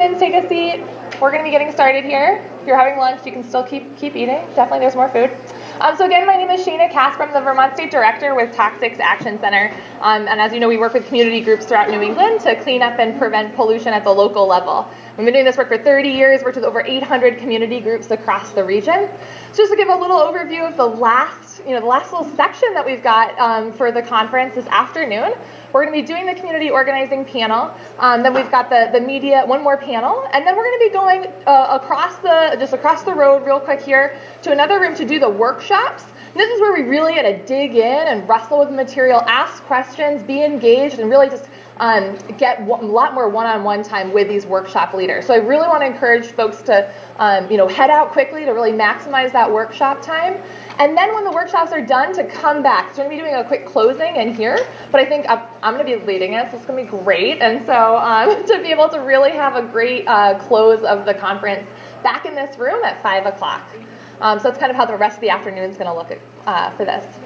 Take a seat. We're going to be getting started here. If you're having lunch, you can still keep eating. Definitely, there's more food. So again, my name is Shana Casper. I'm the Vermont State Director with Toxics Action Center. And as you know, we work with community groups throughout New England to clean up and prevent pollution at the local level. We've been doing this work for 30 years, worked with over 800 community groups across the region. So just to give a little overview of the last little section that we've got for the conference this afternoon. We're going to be doing the community organizing panel. Then we've got the media, one more panel, and then we're going to be going across the road real quick here to another room to do the workshops. And this is where we really get to dig in and wrestle with the material, ask questions, be engaged, and really just get a lot more one-on-one time with these workshop leaders. So I really want to encourage folks to head out quickly to really maximize that workshop time. And then when the workshops are done, to come back. So we're going to be doing a quick closing in here, but I think I'm going to be leading it, so it's going to be great. And so to be able to really have a great close of the conference back in this room at 5 o'clock. So that's kind of how the rest of the afternoon is going to look for this.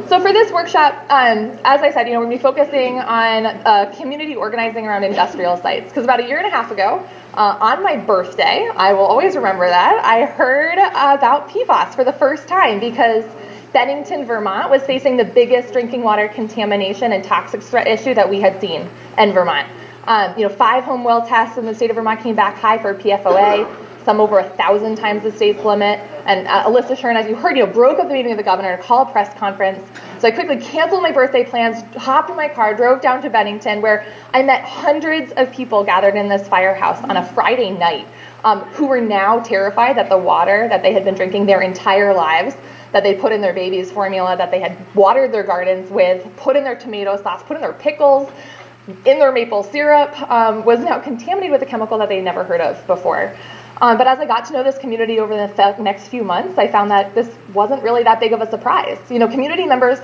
So for this workshop, as I said, we're going to be focusing on community organizing around industrial sites. Because about a year and a half ago, on my birthday, I will always remember that, I heard about PFAS for the first time because Bennington, Vermont was facing the biggest drinking water contamination and toxic threat issue that we had seen in Vermont. 5 home well tests in the state of Vermont came back high for PFOA. Some over 1,000 times the state's limit. And Alyssa Schern, as you heard, broke up the meeting of the governor to call a press conference. So I quickly canceled my birthday plans, hopped in my car, drove down to Bennington, where I met hundreds of people gathered in this firehouse on a Friday night who were now terrified that the water that they had been drinking their entire lives, that they put in their baby's formula, that they had watered their gardens with, put in their tomato sauce, put in their pickles, in their maple syrup, was now contaminated with a chemical that they had never heard of before. But as I got to know this community over the next few months, I found that this wasn't really that big of a surprise. Community members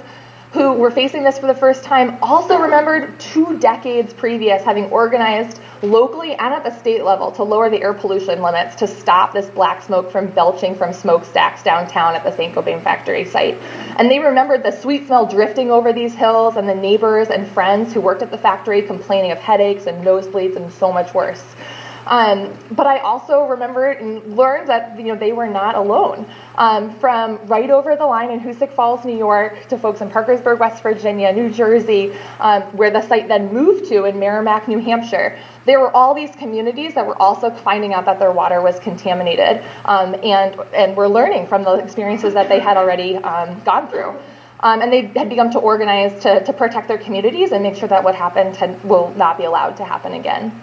who were facing this for the first time also remembered 2 decades previous having organized locally and at the state level to lower the air pollution limits to stop this black smoke from belching from smokestacks downtown at the Saint-Gobain factory site. And they remembered the sweet smell drifting over these hills and the neighbors and friends who worked at the factory complaining of headaches and nosebleeds and so much worse. But I also remembered and learned that they were not alone. From right over the line in Hoosick Falls, New York, to folks in Parkersburg, West Virginia, New Jersey, where the site then moved to in Merrimack, New Hampshire, there were all these communities that were also finding out that their water was contaminated, and were learning from the experiences that they had already gone through. And they had begun to organize to protect their communities and make sure that what happened will not be allowed to happen again.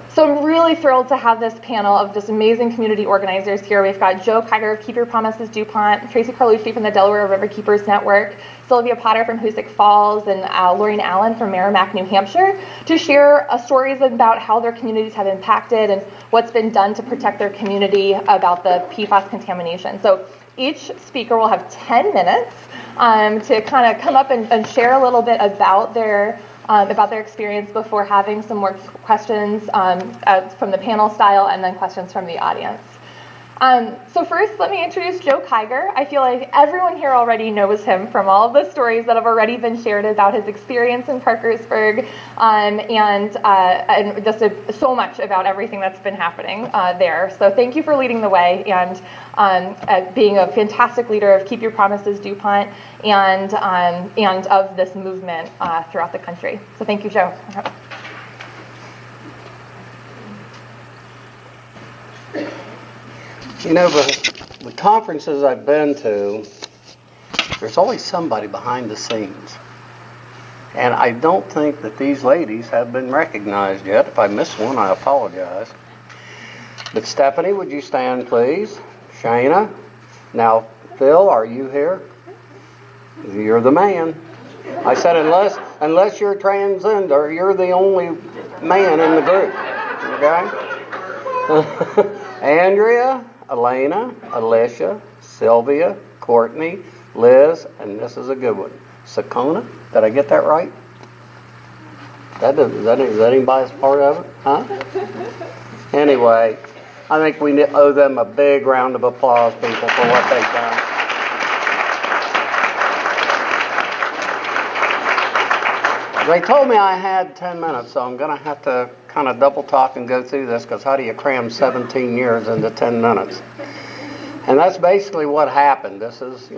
So I'm really thrilled to have this panel of just amazing community organizers here. We've got Joe Kiger of Keep Your Promises DuPont, Tracy Carlucci from the Delaware River Keepers Network, Sylvia Potter from Hoosick Falls, and Lorraine Allen from Merrimack, New Hampshire, to share stories about how their communities have impacted and what's been done to protect their community about the PFAS contamination. So each speaker will have 10 minutes to kind of come up and share a little bit about their experience before having some more questions from the panel style and then questions from the audience. So first, let me introduce Joe Kiger. I feel like everyone here already knows him from all of the stories that have already been shared about his experience in Parkersburg and just so much about everything that's been happening there. So thank you for leading the way and being a fantastic leader of Keep Your Promises DuPont and of this movement throughout the country. So thank you, Joe. The conferences I've been to, there's always somebody behind the scenes. And I don't think that these ladies have been recognized yet. If I miss one, I apologize. But Stephanie, would you stand, please? Shana. Now, Phil, are you here? You're the man. I said unless you're transgender, you're the only man in the group. Okay? Andrea, Elena, Alicia, Sylvia, Courtney, Liz, and this is a good one, Sakona. Did I get that right? Is that anybody's part of it? Huh? Anyway, I think we owe them a big round of applause, people, for what they've done. They told me I had 10 minutes, so I'm going to have to kind of double talk and go through this, because how do you cram 17 years into 10 minutes? And that's basically what happened. This is,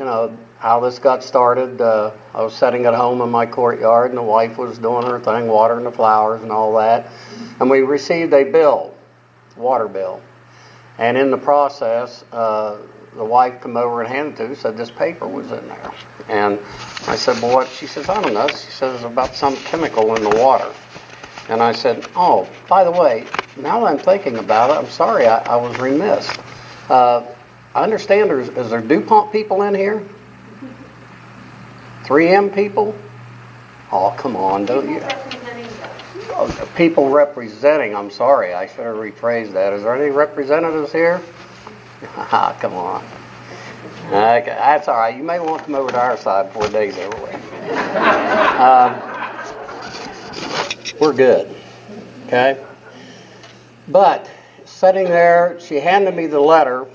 how this got started. I was sitting at home in my courtyard, and the wife was doing her thing, watering the flowers and all that. And we received a bill, water bill. And in the process, the wife come over and handed it to us, said this paper was in there. And I said, well, what? She says, I don't know. She says, about some chemical in the water. And I said, oh, by the way, now that I'm thinking about it, I'm sorry, I was remiss. I understand is there DuPont people in here? 3M people? Oh, come on, don't you? Oh, people representing, I'm sorry, I should have rephrased that. Is there any representatives here? Come on. Okay, that's all right. You may want to come over to our side before the day's over with. We're good. Okay? But, sitting there, she handed me the letter,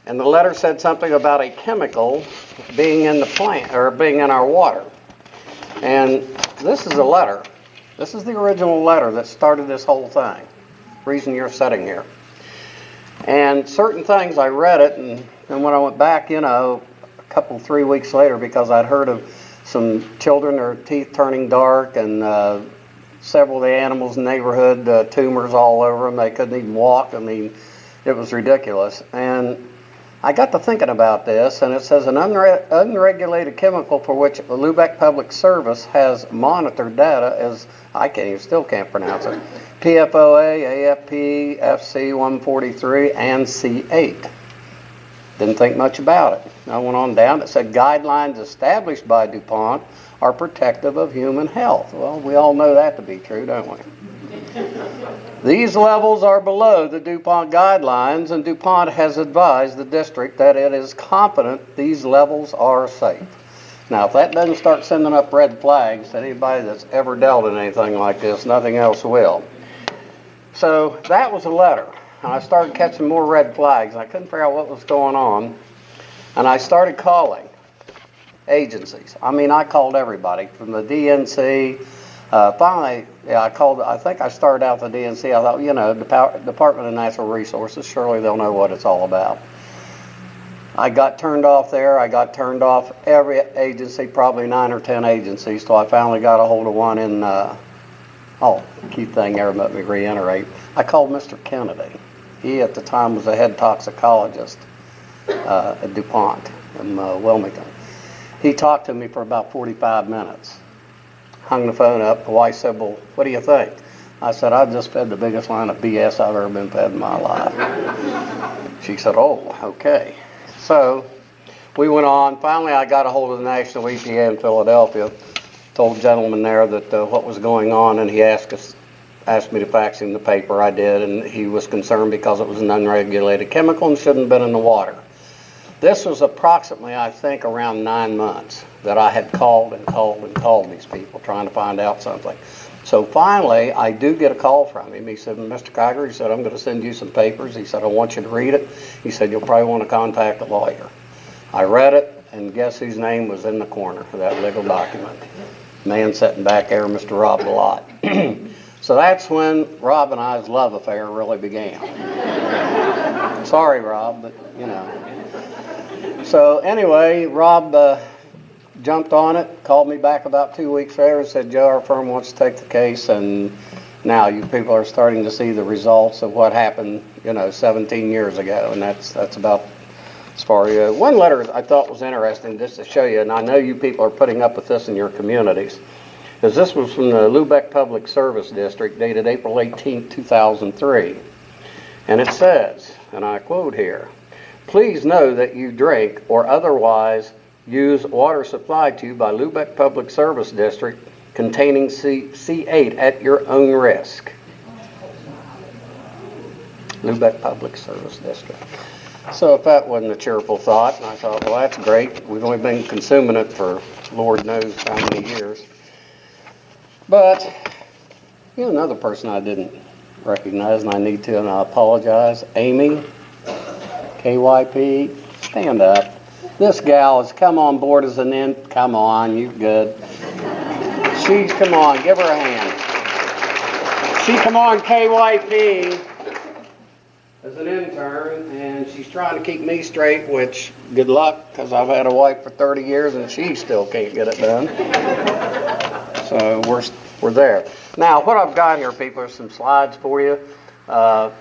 and the letter said something about a chemical being in the plant, or being in our water. And this is a letter. This is the original letter that started this whole thing. Reason you're sitting here. And certain things, I read it, and when I went back, a couple, 3 weeks later, because I'd heard of some children, their teeth turning dark, and several of the animals in the neighborhood, tumors all over them. They couldn't even walk. I mean, it was ridiculous. And I got to thinking about this, and it says an unregulated chemical for which the Lubec Public Service has monitored data is, still can't pronounce it, PFOA, AFP, FC143, and C8. Didn't think much about it. I went on down. It said guidelines established by DuPont are protective of human health. Well, we all know that to be true, don't we? These levels are below the DuPont guidelines, and DuPont has advised the district that it is confident these levels are safe. Now, if that doesn't start sending up red flags to anybody that's ever dealt in anything like this, nothing else will. So that was a letter. And I started catching more red flags. I couldn't figure out what was going on. And I started calling agencies. I called everybody from the DNC. Finally, I think I started out the DNC. I thought, Department of Natural Resources, surely they'll know what it's all about. I got turned off there. I got turned off every agency, probably 9 or 10 agencies, till I finally got a hold of one in, cute thing there, let me reiterate. I called Mr. Kennedy. He, at the time, was the head toxicologist at DuPont in Wilmington. He talked to me for about 45 minutes. Hung the phone up. The wife said, well, what do you think? I said, I've just fed the biggest line of BS I've ever been fed in my life. She said, oh, okay. So we went on. Finally, I got a hold of the National EPA in Philadelphia. Told the gentleman there that what was going on, and he asked me to fax him the paper. I did, and he was concerned because it was an unregulated chemical and shouldn't have been in the water. This was approximately, I think, around 9 months that I had called and called and called these people trying to find out something. So finally, I do get a call from him. He said, Mr. Kiger, he said, I'm going to send you some papers. He said, I want you to read it. He said, you'll probably want to contact a lawyer. I read it, and guess whose name was in the corner of that legal document? Man sitting back there, Mr. Rob Bellott. So that's when Rob and I's love affair really began. Sorry, Rob, but So anyway, Rob jumped on it, called me back about 2 weeks later and said, Joe, our firm wants to take the case, and now you people are starting to see the results of what happened, 17 years ago, and that's about as far as one letter I thought was interesting, just to show you, and I know you people are putting up with this in your communities, is this was from the Lubec Public Service District, dated April 18, 2003, and it says, and I quote here, please know that you drink or otherwise use water supplied to you by Lubec Public Service District containing C8 at your own risk. Lubec Public Service District. So if that wasn't a cheerful thought, and I thought, well, that's great. We've only been consuming it for Lord knows how many years. But, another person I didn't recognize, and I need to, and I apologize, Amy, KYP, stand up. This gal has come on board as an come on, you good. Come on, give her a hand. She come on KYP as an intern, and she's trying to keep me straight, which, good luck, because I've had a wife for 30 years and she still can't get it done. So we're there. Now, what I've got here, people, are some slides for you. It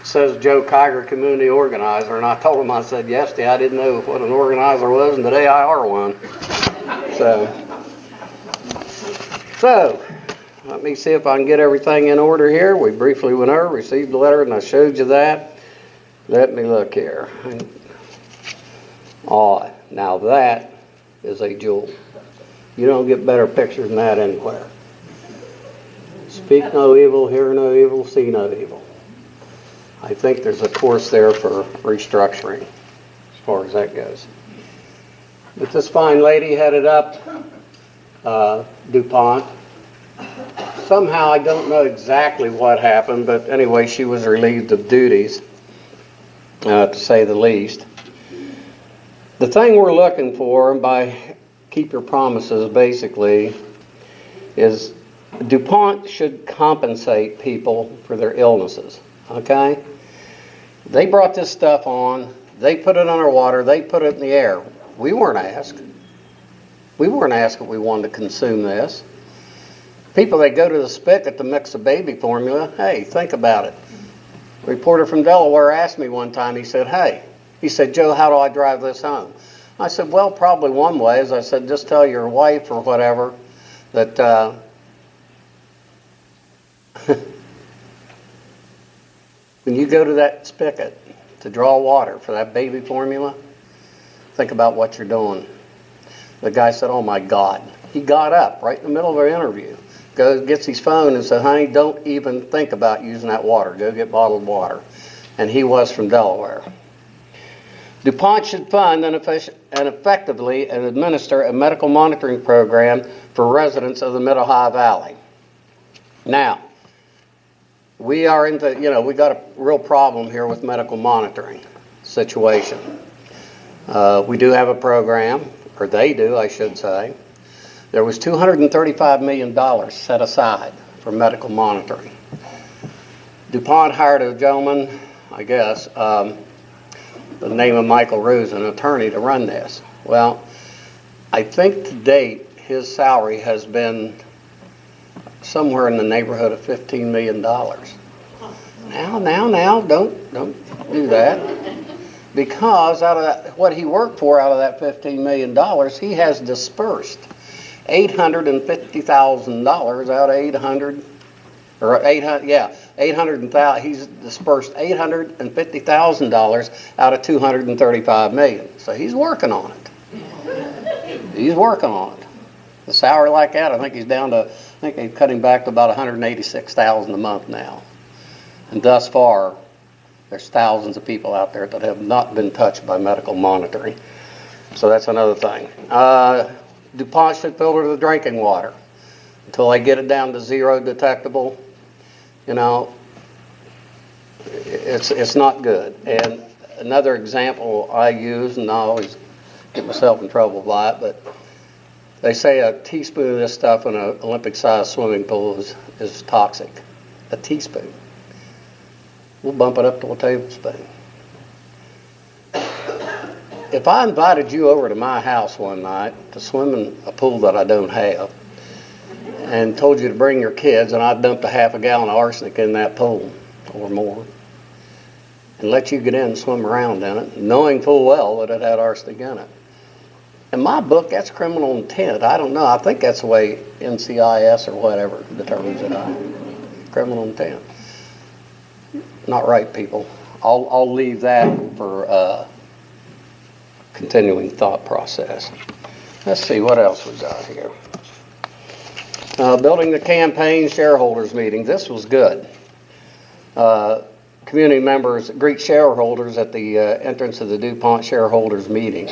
says Joe Kiger, community organizer, and I told him, I said, yesterday I didn't know what an organizer was, and today I are one. So, let me see if I can get everything in order here. We briefly went over, received the letter, and I showed you that. Let me look here. Oh, now that is a jewel. You don't get better pictures than that anywhere. Speak no evil, hear no evil, see no evil. I think there's a course there for restructuring as far as that goes. But this fine lady headed up DuPont. Somehow, I don't know exactly what happened, but anyway, she was relieved of duties, to say the least. The thing we're looking for, by keep your promises basically, is DuPont should compensate people for their illnesses, okay? They brought this stuff on, they put it on our water, they put it in the air. We weren't asked. We weren't asked if we wanted to consume this. People that go to the spigot to mix the baby formula, hey, think about it. A reporter from Delaware asked me one time, he said, Joe, how do I drive this home? I said, well, probably one way is, I said, just tell your wife or whatever that when you go to that spigot to draw water for that baby formula, think about what you're doing. The guy said, oh my God. He got up right in the middle of our interview, goes, gets his phone and said, honey, don't even think about using that water. Go get bottled water. And he was from Delaware. DuPont should fund and effectively administer a medical monitoring program for residents of the Mid-Ohio Valley. Now, we are into, we got a real problem here with medical monitoring situation. We do have a program, or they do, I should say. There was $235 million set aside for medical monitoring. DuPont hired a gentleman, I guess, the name of Michael Ruse, an attorney, to run this. Well, I think to date his salary has been somewhere in the neighborhood of $15 million. Now, don't do that. Because out of that, what he worked for out of that $15 million, he has dispersed $850,000 out of 800, or 800, yeah, 800,000. He's dispersed $850,000 out of $235 million. So he's working on it. He's working on it. The salary like that, I think he's down to, I think they've cut him back to about $186,000 a month now. And thus far, there's thousands of people out there that have not been touched by medical monitoring. So that's another thing. DuPont should filter the drinking water until they get it down to zero detectable. It's not good. And another example I use, and I always get myself in trouble by it, but they say a teaspoon of this stuff in an Olympic-sized swimming pool is toxic. A teaspoon. We'll bump it up to a tablespoon. If I invited you over to my house one night to swim in a pool that I don't have and told you to bring your kids, and I dumped a half a gallon of arsenic in that pool or more and let you get in and swim around in it, knowing full well that it had arsenic in it. In my book, that's criminal intent. I don't know. I think that's the way NCIS or whatever determines it. Criminal intent. Not right, people. I'll leave that for continuing thought process. Let's see what else we got here. Building the campaign shareholders meeting. This was good. Community members greet shareholders at the entrance of the DuPont shareholders meeting.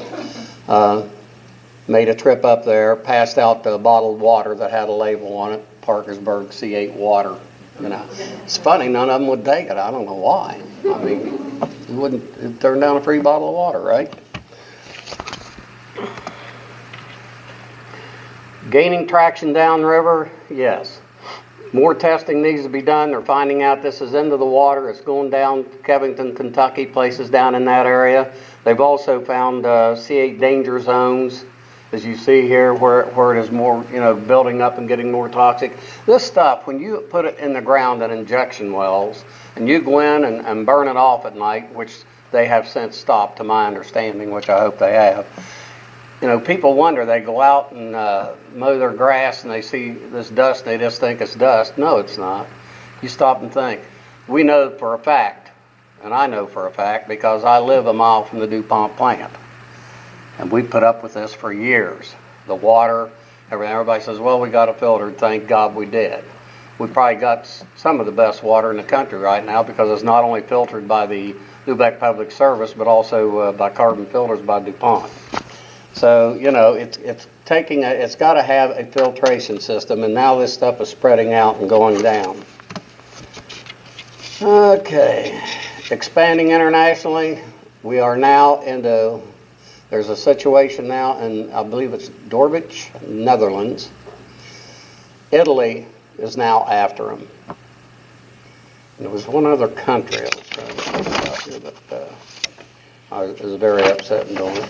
Made a trip up there, passed out the bottled water that had a label on it, Parkersburg C8 water. It's funny, none of them would take it. I don't know why. I mean, you wouldn't turn down a free bottle of water, right? Gaining traction downriver, yes. More testing needs to be done. They're finding out this is into the water. It's going down Covington, Kentucky, places down in that area. They've also found C8 danger zones, as you see here, where it is more, building up and getting more toxic. This stuff, when you put it in the ground in injection wells, and you go in and burn it off at night, which they have since stopped, to my understanding, which I hope they have. People wonder, they go out and mow their grass and they see this dust, they just think it's dust. No, it's not. You stop and think. We know for a fact, and I know for a fact, because I live a mile from the DuPont plant. And we put up with this for years. The water, everybody says, well, we got a filter. Thank God we did. We probably got some of the best water in the country right now, because it's not only filtered by the Lubec Public Service, but also by carbon filters by DuPont. So, it's got to have a filtration system, and now this stuff is spreading out and going down. Okay, expanding internationally, we are now there's a situation now in, I believe it's Dordrecht, Netherlands. Italy is now after them. And there was one other country I was trying to think about here, but I was very upset in doing it,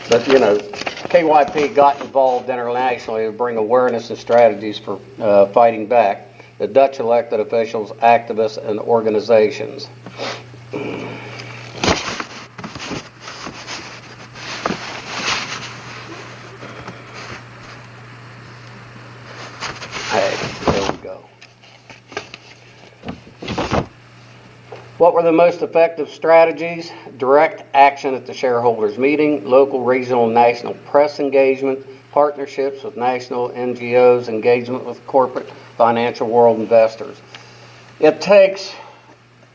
But KYP got involved internationally to bring awareness and strategies for fighting back the Dutch elected officials, activists, and organizations. There we go. What were the most effective strategies? Direct action at the shareholders meeting, local, regional, and national press engagement, partnerships with national NGOs, engagement with corporate financial world investors. It takes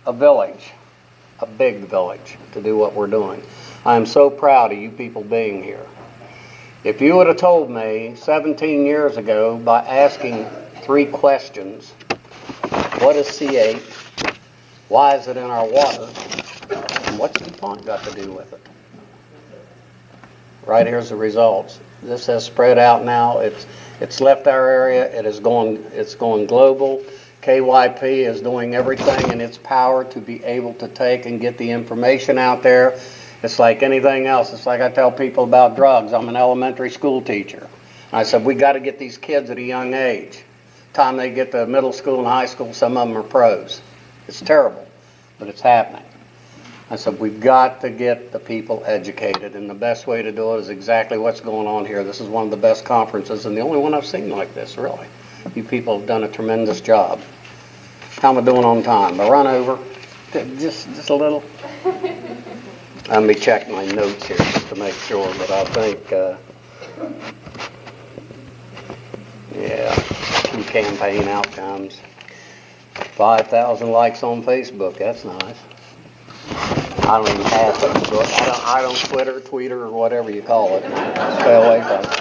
a village, a big village, to do what we're doing. I am so proud of you people being here. If you would have told me 17 years ago, by asking 3 questions, what is C8? Why is it in our water? And what's DuPont got to do with it? Right here's the results. This has spread out now. It's left our area. It's going global. KYP is doing everything in its power to be able to take and get the information out there. It's like anything else. It's like I tell people about drugs. I'm an elementary school teacher. And I said, we got to get these kids at a young age. Time they get to middle school and high school, some of them are pros. It's terrible, but it's happening. I said, we've got to get the people educated, and the best way to do it is exactly what's going on here. This is one of the best conferences, and the only one I've seen like this, really. You people have done a tremendous job. How am I doing on time? I run over? Just a little? Let me check my notes here just to make sure, but I think, key campaign outcomes. 5,000 likes on Facebook. That's nice. I don't even have Facebook. I don't Twitter, Tweeter, or whatever you call it. Stay away from it.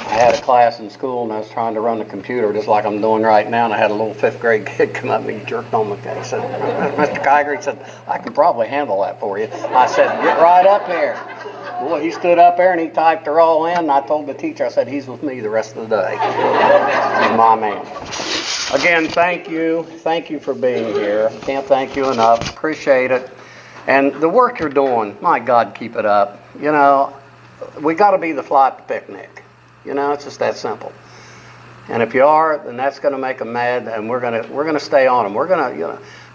I had a class in school, and I was trying to run the computer just like I'm doing right now, and I had a little 5th grade kid come up and he jerked on my face. He said, Mr. Kiger, he said, I can probably handle that for you. I said, get right up here. Boy, he stood up there and he typed her all in, and I told the teacher, I said, he's with me the rest of the day. He's my man. Again, thank you. Thank you for being here. Can't thank you enough. Appreciate it. And the work you're doing, my God, keep it up. We got to be the fly at the picnic. It's just that simple. And if you are, then that's going to make them mad, and we're going to stay on them.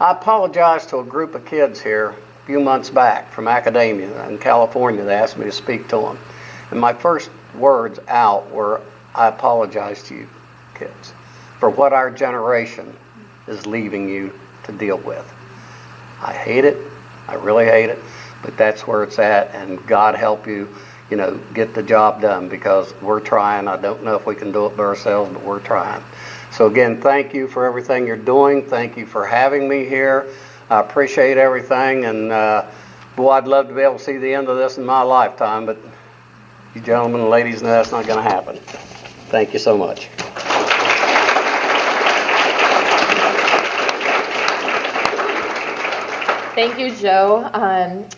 I apologized to a group of kids here a few months back from academia in California. They asked me to speak to them. And my first words out were, I apologize to you kids for what our generation is leaving you to deal with. I hate it. I really hate it. But that's where it's at, and God help you, get the job done, because we're trying. I don't know if we can do it by ourselves, but we're trying. So again, thank you for everything you're doing. Thank you for having me here. I appreciate everything, and boy, I'd love to be able to see the end of this in my lifetime, but you gentlemen and ladies know that's not going to happen. Thank you so much. Thank you, Joe.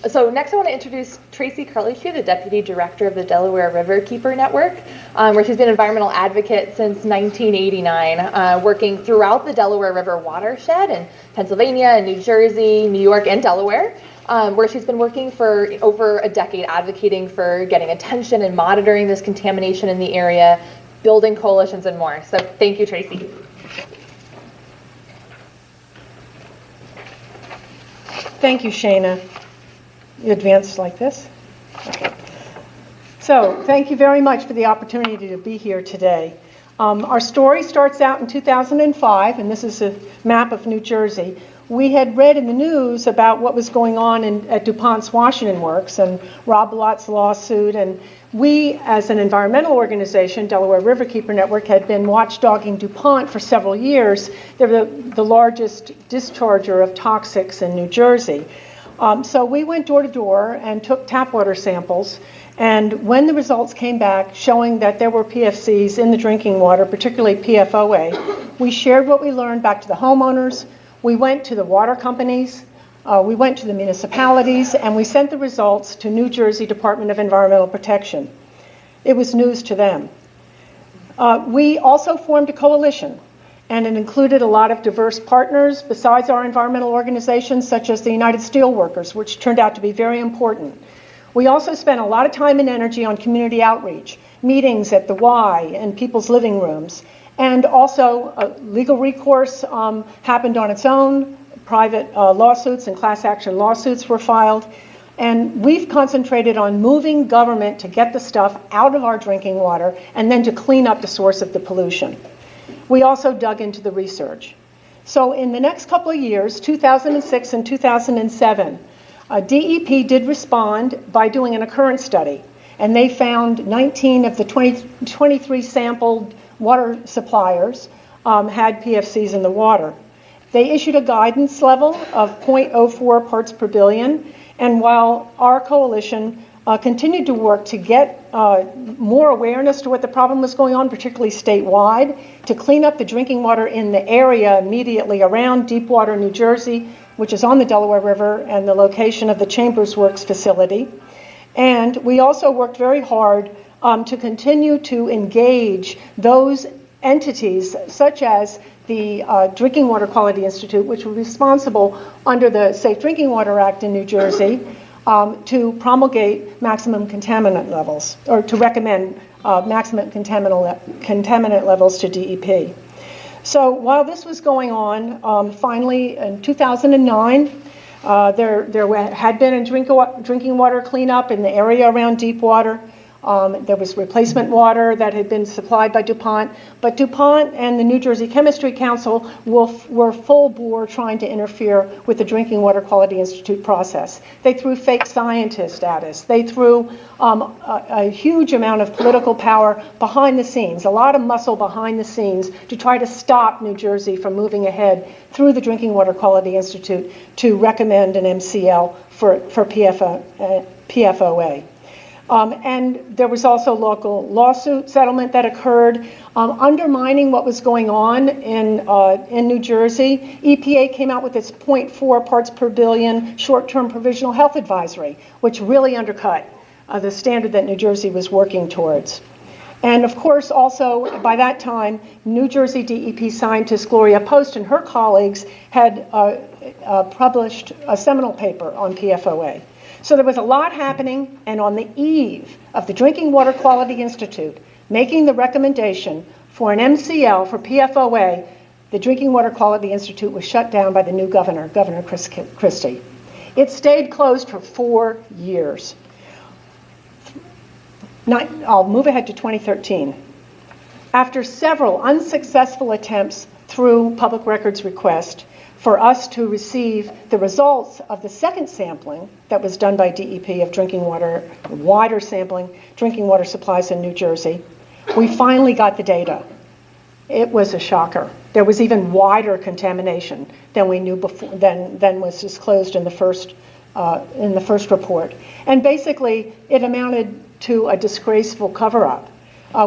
So next I want to introduce Tracy Carlucci, the Deputy Director of the Delaware River Keeper Network. where she's been an environmental advocate since 1989, working throughout the Delaware River watershed in Pennsylvania and New Jersey, New York, and Delaware, where she's been working for over a decade advocating for getting attention and monitoring this contamination in the area, building coalitions and more. So thank you, Tracy. Thank you, Shana. You advanced like this? Okay. So thank you very much for the opportunity to be here today. Our story starts out in 2005, and this is a map of New Jersey. We had read in the news about what was going on at DuPont's Washington Works and Rob Lott's lawsuit, and we, as an environmental organization, Delaware Riverkeeper Network, had been watchdogging DuPont for several years. They're the largest discharger of toxics in New Jersey. So we went door to door and took tap water samples, and when the results came back showing that there were PFCs in the drinking water, particularly PFOA, we shared what we learned back to the homeowners. We went to the water companies, we went to the municipalities, and we sent the results to New Jersey Department of Environmental Protection. It was news to them. We also formed a coalition, and it included a lot of diverse partners besides our environmental organizations, such as the United Steelworkers, which turned out to be very important. We also spent a lot of time and energy on community outreach, meetings at the Y and people's living rooms, and also legal recourse happened on its own. Private lawsuits and class action lawsuits were filed. And we've concentrated on moving government to get the stuff out of our drinking water and then to clean up the source of the pollution. We also dug into the research. So in the next couple of years, 2006 and 2007, DEP did respond by doing an occurrence study. And they found 19 of the 23 sampled water suppliers had PFCs in the water. They issued a guidance level of 0.04 parts per billion, and while our coalition continued to work to get more awareness to what the problem was going on, particularly statewide, to clean up the drinking water in the area immediately around Deepwater, New Jersey, which is on the Delaware River and the location of the Chambers Works facility. And we also worked very hard to continue to engage those entities, such as the Drinking Water Quality Institute, which was responsible under the Safe Drinking Water Act in New Jersey to promulgate maximum contaminant levels, or to recommend maximum contaminant levels to DEP. So while this was going on, finally in 2009, there had been a drinking water cleanup in the area around Deepwater. There was replacement water that had been supplied by DuPont, but DuPont and the New Jersey Chemistry Council were full bore trying to interfere with the Drinking Water Quality Institute process. They threw fake scientists at us. They threw a huge amount of political power behind the scenes, a lot of muscle behind the scenes to try to stop New Jersey from moving ahead through the Drinking Water Quality Institute to recommend an MCL for PFOA. And there was also local lawsuit settlement that occurred, undermining what was going on in New Jersey. EPA came out with its 0.4 parts per billion short-term provisional health advisory, which really undercut the standard that New Jersey was working towards. And of course, also by that time, New Jersey DEP scientist Gloria Post and her colleagues had published a seminal paper on PFOA. So there was a lot happening, and on the eve of the Drinking Water Quality Institute making the recommendation for an MCL for PFOA, the Drinking Water Quality Institute was shut down by the new governor, Governor Chris Christie. It stayed closed for 4 years. I'll move ahead to 2013. After several unsuccessful attempts through public records request for us to receive the results of the second sampling that was done by DEP of drinking water, wider sampling, drinking water supplies in New Jersey, we finally got the data. It was a shocker. There was even wider contamination than we knew before, than was disclosed in the first report. And basically, it amounted to a disgraceful cover-up.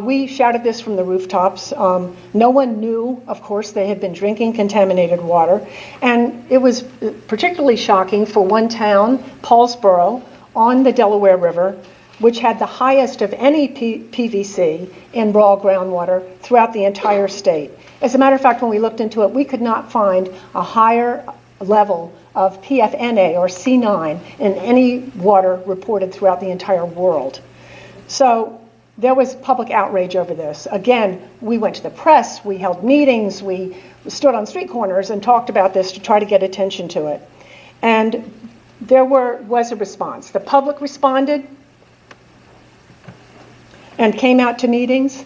We shouted this from the rooftops. No one knew, of course, they had been drinking contaminated water. And it was particularly shocking for one town, Paulsboro, on the Delaware River, which had the highest of any PVC in raw groundwater throughout the entire state. As a matter of fact, when we looked into it, we could not find a higher level of PFNA or C9 in any water reported throughout the entire world. So there was public outrage over this. Again, we went to the press, we held meetings, we stood on street corners and talked about this to try to get attention to it. And there was a response. The public responded and came out to meetings.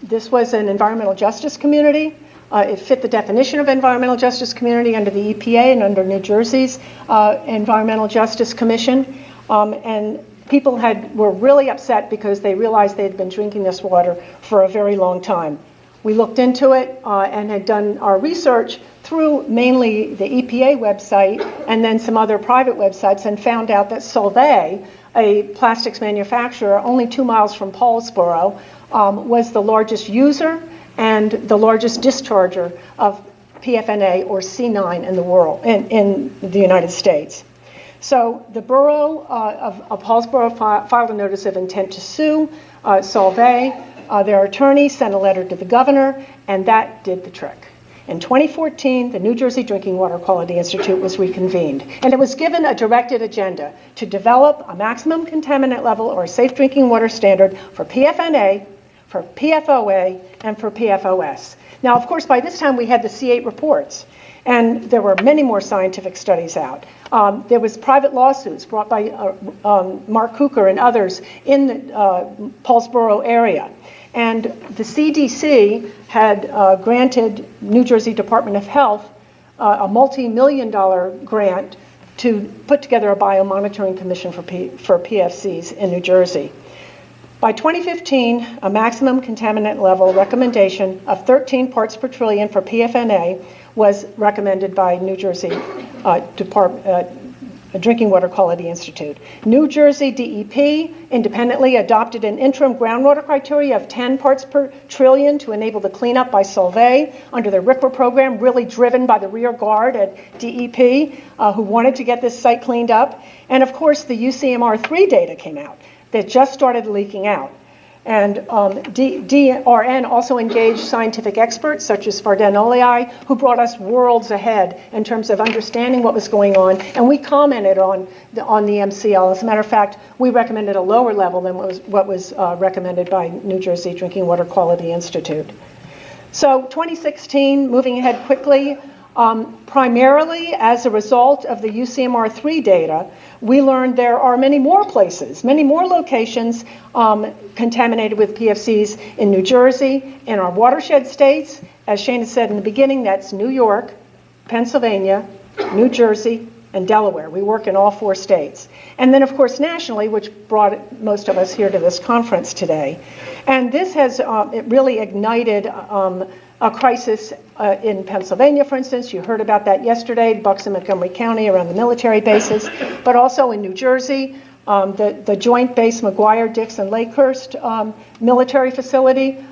This was an environmental justice community. It fit the definition of environmental justice community under the EPA and under New Jersey's Environmental Justice Commission. And people were really upset because they realized they had been drinking this water for a very long time. We looked into it and had done our research through mainly the EPA website and then some other private websites, and found out that Solvay, a plastics manufacturer only 2 miles from Paulsboro, was the largest user and the largest discharger of PFNA or C9 in the world, in the United States. So the borough of Paulsboro filed a notice of intent to sue Solvay. Their attorney sent a letter to the governor, and that did the trick. In 2014, the New Jersey Drinking Water Quality Institute was reconvened, and it was given a directed agenda to develop a maximum contaminant level or a safe drinking water standard for PFNA, for PFOA, and for PFOS. Now, of course, by this time we had the C8 reports, and there were many more scientific studies out. There was private lawsuits brought by Mark Cooker and others in the Paulsboro area. And the CDC had granted New Jersey Department of Health a multi-million-dollar grant to put together a biomonitoring commission for PFCs in New Jersey. By 2015, a maximum contaminant level recommendation of 13 parts per trillion for PFNA was recommended by New Jersey Drinking Water Quality Institute. New Jersey DEP independently adopted an interim groundwater criteria of 10 parts per trillion to enable the cleanup by Solvay under the RCRA program, really driven by the rear guard at DEP, who wanted to get this site cleaned up. And of course, the UCMR3 data came out that just started leaking out. And DRN also engaged scientific experts such as Farden Olei, who brought us worlds ahead in terms of understanding what was going on. And we commented on the MCL. As a matter of fact, we recommended a lower level than what was recommended by New Jersey Drinking Water Quality Institute. So 2016, moving ahead quickly, primarily as a result of the UCMR3 data, we learned there are many more places, many more locations contaminated with PFCs in New Jersey, in our watershed states. As Shana said in the beginning, that's New York, Pennsylvania, New Jersey, and Delaware. We work in all 4 states. And then, of course, nationally, which brought most of us here to this conference today. And this has it really ignited a crisis in Pennsylvania, for instance. You heard about that yesterday, Bucks and Montgomery County around the military bases, but also in New Jersey, the Joint Base McGuire-Dix and Lakehurst military facility.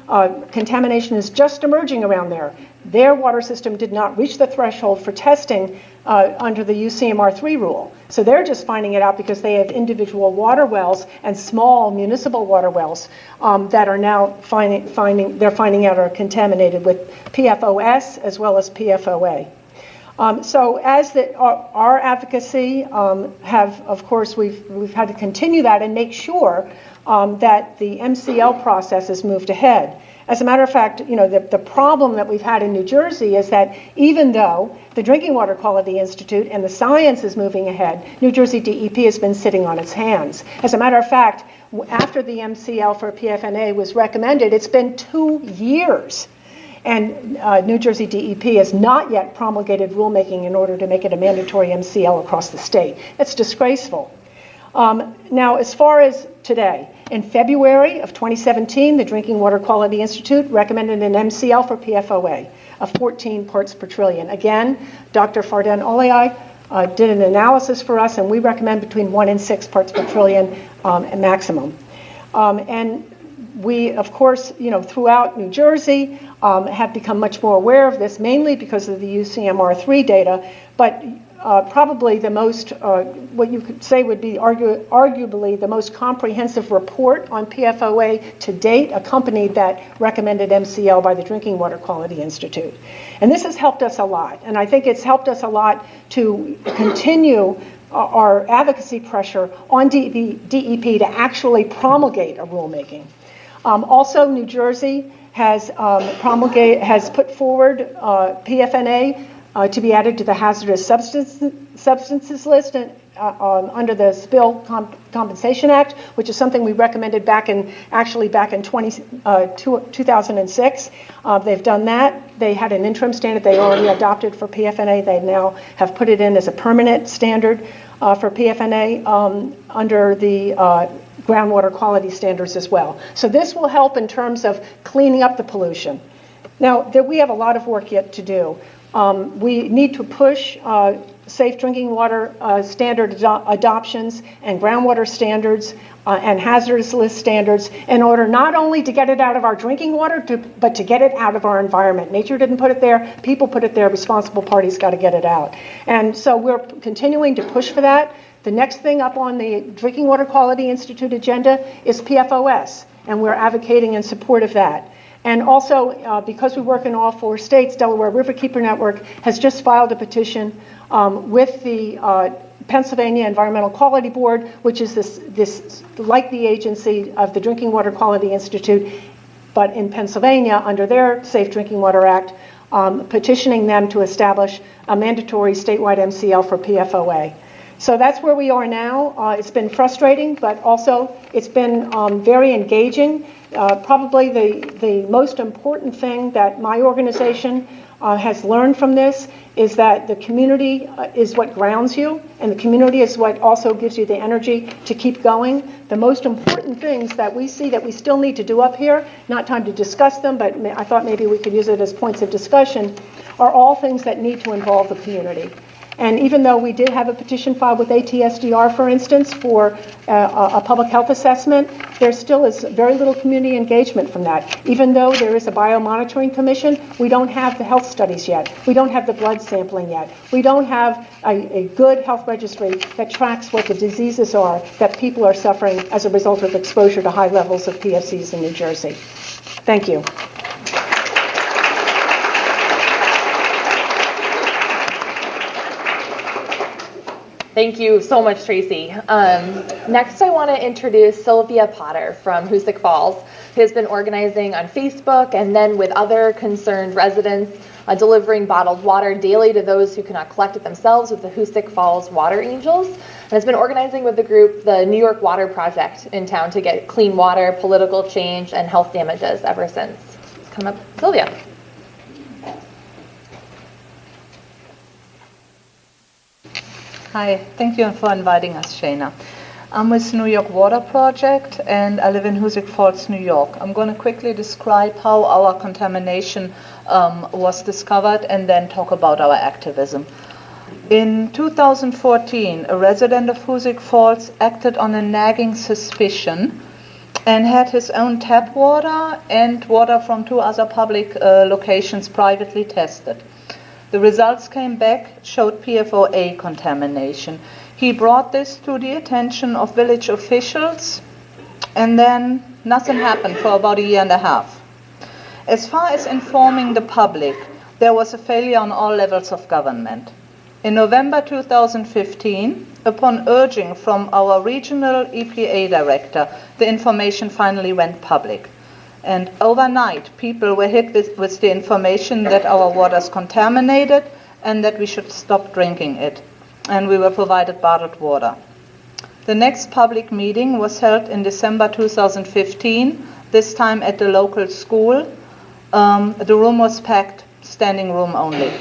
Contamination is just emerging around there. Their water system did not reach the threshold for testing under the UCMR3 rule. So they're just finding it out because they have individual water wells and small municipal water wells that are now finding out are contaminated with PFOS as well as PFOA. So as our advocacy of course, we've had to continue that and make sure that the MCL process has moved ahead. As a matter of fact, the problem that we've had in New Jersey is that even though the Drinking Water Quality Institute and the science is moving ahead, New Jersey DEP has been sitting on its hands. As a matter of fact, after the MCL for PFNA was recommended, it's been 2 years. And New Jersey DEP has not yet promulgated rulemaking in order to make it a mandatory MCL across the state. It's disgraceful. Now, as far as today, in February of 2017, the Drinking Water Quality Institute recommended an MCL for PFOA of 14 parts per trillion. Again, Dr. Farden Olei did an analysis for us, and we recommend between 1 and 6 parts per trillion maximum. And We, of course, throughout New Jersey have become much more aware of this, mainly because of the UCMR3 data, but probably the most, what you could say would be arguably the most comprehensive report on PFOA to date accompanied that recommended MCL by the Drinking Water Quality Institute. And this has helped us a lot, and I think it's helped us a lot to continue our advocacy pressure on DEP to actually promulgate a rulemaking. Also, New Jersey has put forward PFNA to be added to the hazardous substances list under the Spill Compensation Act, which is something we recommended back in 2006. They've done that. They had an interim standard they already adopted for PFNA. They now have put it in as a permanent standard for PFNA under the groundwater quality standards as well. So this will help in terms of cleaning up the pollution. Now, we have a lot of work yet to do. We need to push safe drinking water standard adoptions and groundwater standards and hazardous list standards in order not only to get it out of our drinking water, but to get it out of our environment. Nature didn't put it there. People put it there. Responsible parties got to get it out. And so we're continuing to push for that. The next thing up on the Drinking Water Quality Institute agenda is PFOS, and we're advocating in support of that. And also, because we work in all 4 states, Delaware Riverkeeper Network has just filed a petition with the Pennsylvania Environmental Quality Board, which is this like the agency of the Drinking Water Quality Institute, but in Pennsylvania under their Safe Drinking Water Act, petitioning them to establish a mandatory statewide MCL for PFOA. So that's where we are now. It's been frustrating, but also it's been very engaging. Probably the most important thing that my organization has learned from this is that the community is what grounds you, and the community is what also gives you the energy to keep going. The most important things that we see that we still need to do up here, not time to discuss them, but I thought maybe we could use it as points of discussion, are all things that need to involve the community. And even though we did have a petition filed with ATSDR, for instance, for a public health assessment, there still is very little community engagement from that. Even though there is a biomonitoring commission, we don't have the health studies yet. We don't have the blood sampling yet. We don't have a good health registry that tracks what the diseases are that people are suffering as a result of exposure to high levels of PFCs in New Jersey. Thank you. Thank you so much, Tracy. Next, I want to introduce Sylvia Potter from Hoosick Falls, who has been organizing on Facebook and then with other concerned residents, delivering bottled water daily to those who cannot collect it themselves with the Hoosick Falls Water Angels, and has been organizing with the group the New York Water Project in town to get clean water, political change, and health damages ever since. Come up, Sylvia. Hi, thank you for inviting us, Shana. I'm with New York Water Project and I live in Hoosick Falls, New York. I'm going to quickly describe how our contamination was discovered and then talk about our activism. In 2014, a resident of Hoosick Falls acted on a nagging suspicion and had his own tap water and water from 2 other public locations privately tested. The results came back, showed PFOA contamination. He brought this to the attention of village officials, and then nothing happened for about a year and a half. As far as informing the public, there was a failure on all levels of government. In November 2015, upon urging from our regional EPA director, the information finally went public. And overnight, people were hit with the information that our water is contaminated and that we should stop drinking it. And we were provided bottled water. The next public meeting was held in December 2015, this time at the local school. The room was packed, standing room only.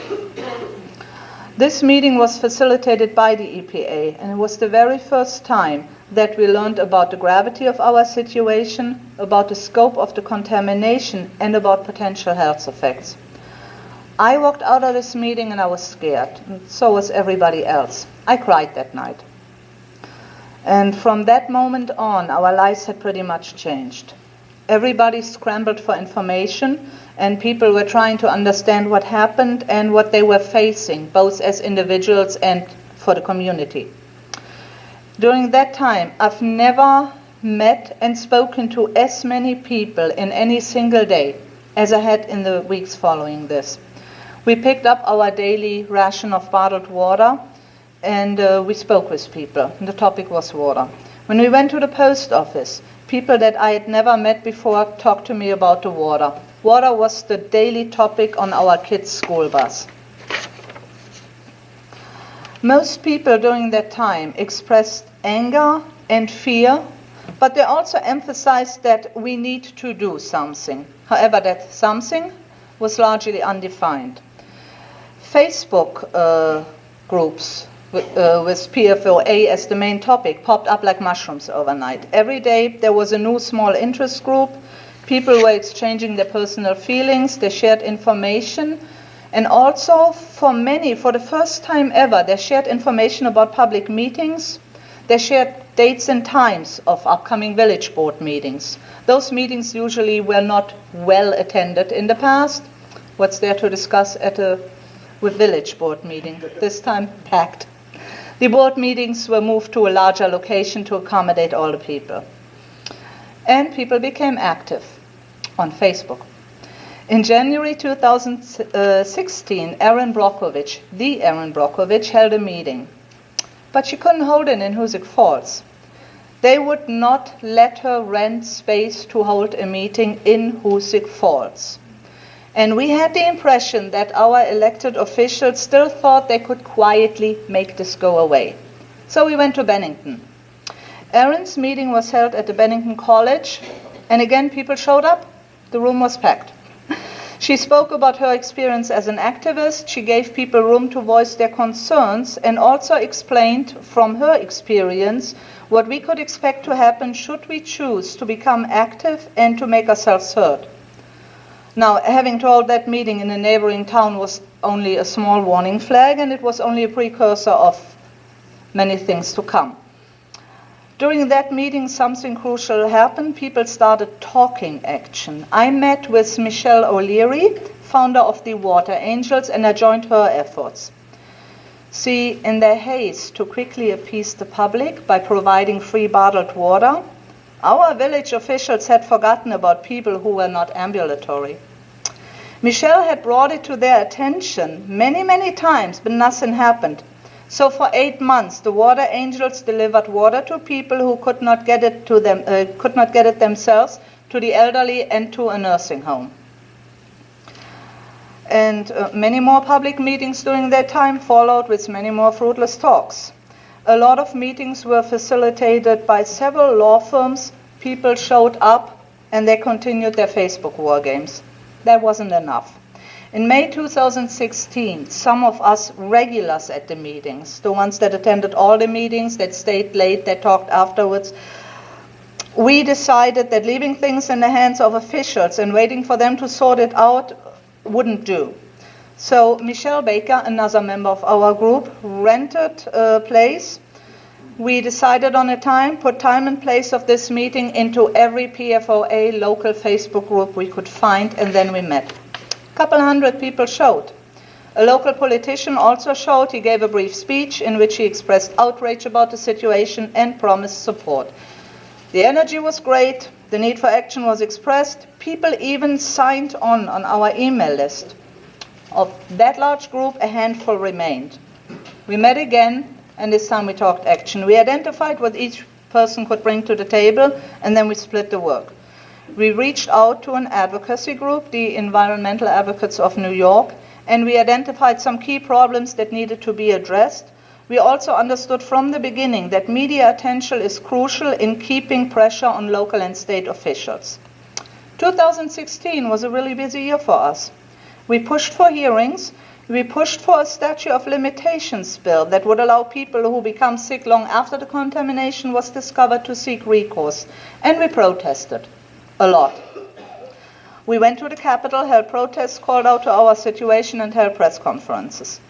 This meeting was facilitated by the EPA, and it was the very first time that we learned about the gravity of our situation, about the scope of the contamination, and about potential health effects. I walked out of this meeting and I was scared, and so was everybody else. I cried that night. And from that moment on, our lives had pretty much changed. everybody scrambled for information, and people were trying to understand what happened and what they were facing, both as individuals and for the community. During that time, I've never met and spoken to as many people in any single day as I had in the weeks following this. We picked up our daily ration of bottled water, and we spoke with people. And the topic was water. When we went to the post office, people that I had never met before talked to me about the water. Water was the daily topic on our kids' school bus. Most people during that time expressed anger and fear, but they also emphasized that we need to do something. However, that something was largely undefined. Facebook groups with PFOA as the main topic popped up like mushrooms overnight. Every day there was a new small interest group. People were exchanging their personal feelings, they shared information, and also for many, for the first time ever, they shared information about public meetings. They shared dates and times of upcoming village board meetings. Those meetings usually were not well attended in the past. What's there to discuss with village board meeting? This time packed. The board meetings were moved to a larger location to accommodate all the people. And people became active on Facebook. In January 2016, Erin Brockovich, held a meeting. But she couldn't hold it in Hoosick Falls. They would not let her rent space to hold a meeting in Hoosick Falls. And we had the impression that our elected officials still thought they could quietly make this go away. So we went to Bennington. Erin's meeting was held at the Bennington College, and again people showed up. The room was packed. She spoke about her experience as an activist. She gave people room to voice their concerns and also explained from her experience what we could expect to happen should we choose to become active and to make ourselves heard. Now, having to hold that meeting in a neighboring town was only a small warning flag, and it was only a precursor of many things to come. During that meeting, something crucial happened. People started talking action. I met with Michelle O'Leary, founder of the Water Angels, and I joined her efforts. See, in their haste to quickly appease the public by providing free bottled water, our village officials had forgotten about people who were not ambulatory. Michelle had brought it to their attention many, many times, but nothing happened. So for 8 months, the Water Angels delivered water to people who could not get it themselves, to the elderly, and to a nursing home. And many more public meetings during that time followed, with many more fruitless talks. A lot of meetings were facilitated by several law firms. People showed up, and they continued their Facebook war games. That wasn't enough. In May 2016, some of us regulars at the meetings, the ones that attended all the meetings, that stayed late, that talked afterwards, we decided that leaving things in the hands of officials and waiting for them to sort it out wouldn't do. So Michelle Baker, another member of our group, rented a place. We decided on a time, put time and place of this meeting into every PFOA local Facebook group we could find, and then we met. A couple hundred people showed. A local politician also showed. He gave a brief speech in which he expressed outrage about the situation and promised support. The energy was great. The need for action was expressed. People even signed on our email list. Of that large group, a handful remained. We met again, and this time we talked action. We identified what each person could bring to the table, and then we split the work. We reached out to an advocacy group, the Environmental Advocates of New York, and we identified some key problems that needed to be addressed. We also understood from the beginning that media attention is crucial in keeping pressure on local and state officials. 2016 was a really busy year for us. We pushed for hearings. We pushed for a statute of limitations bill that would allow people who become sick long after the contamination was discovered to seek recourse. And we protested a lot. We went to the Capitol, held protests, called out to our situation, and held press conferences.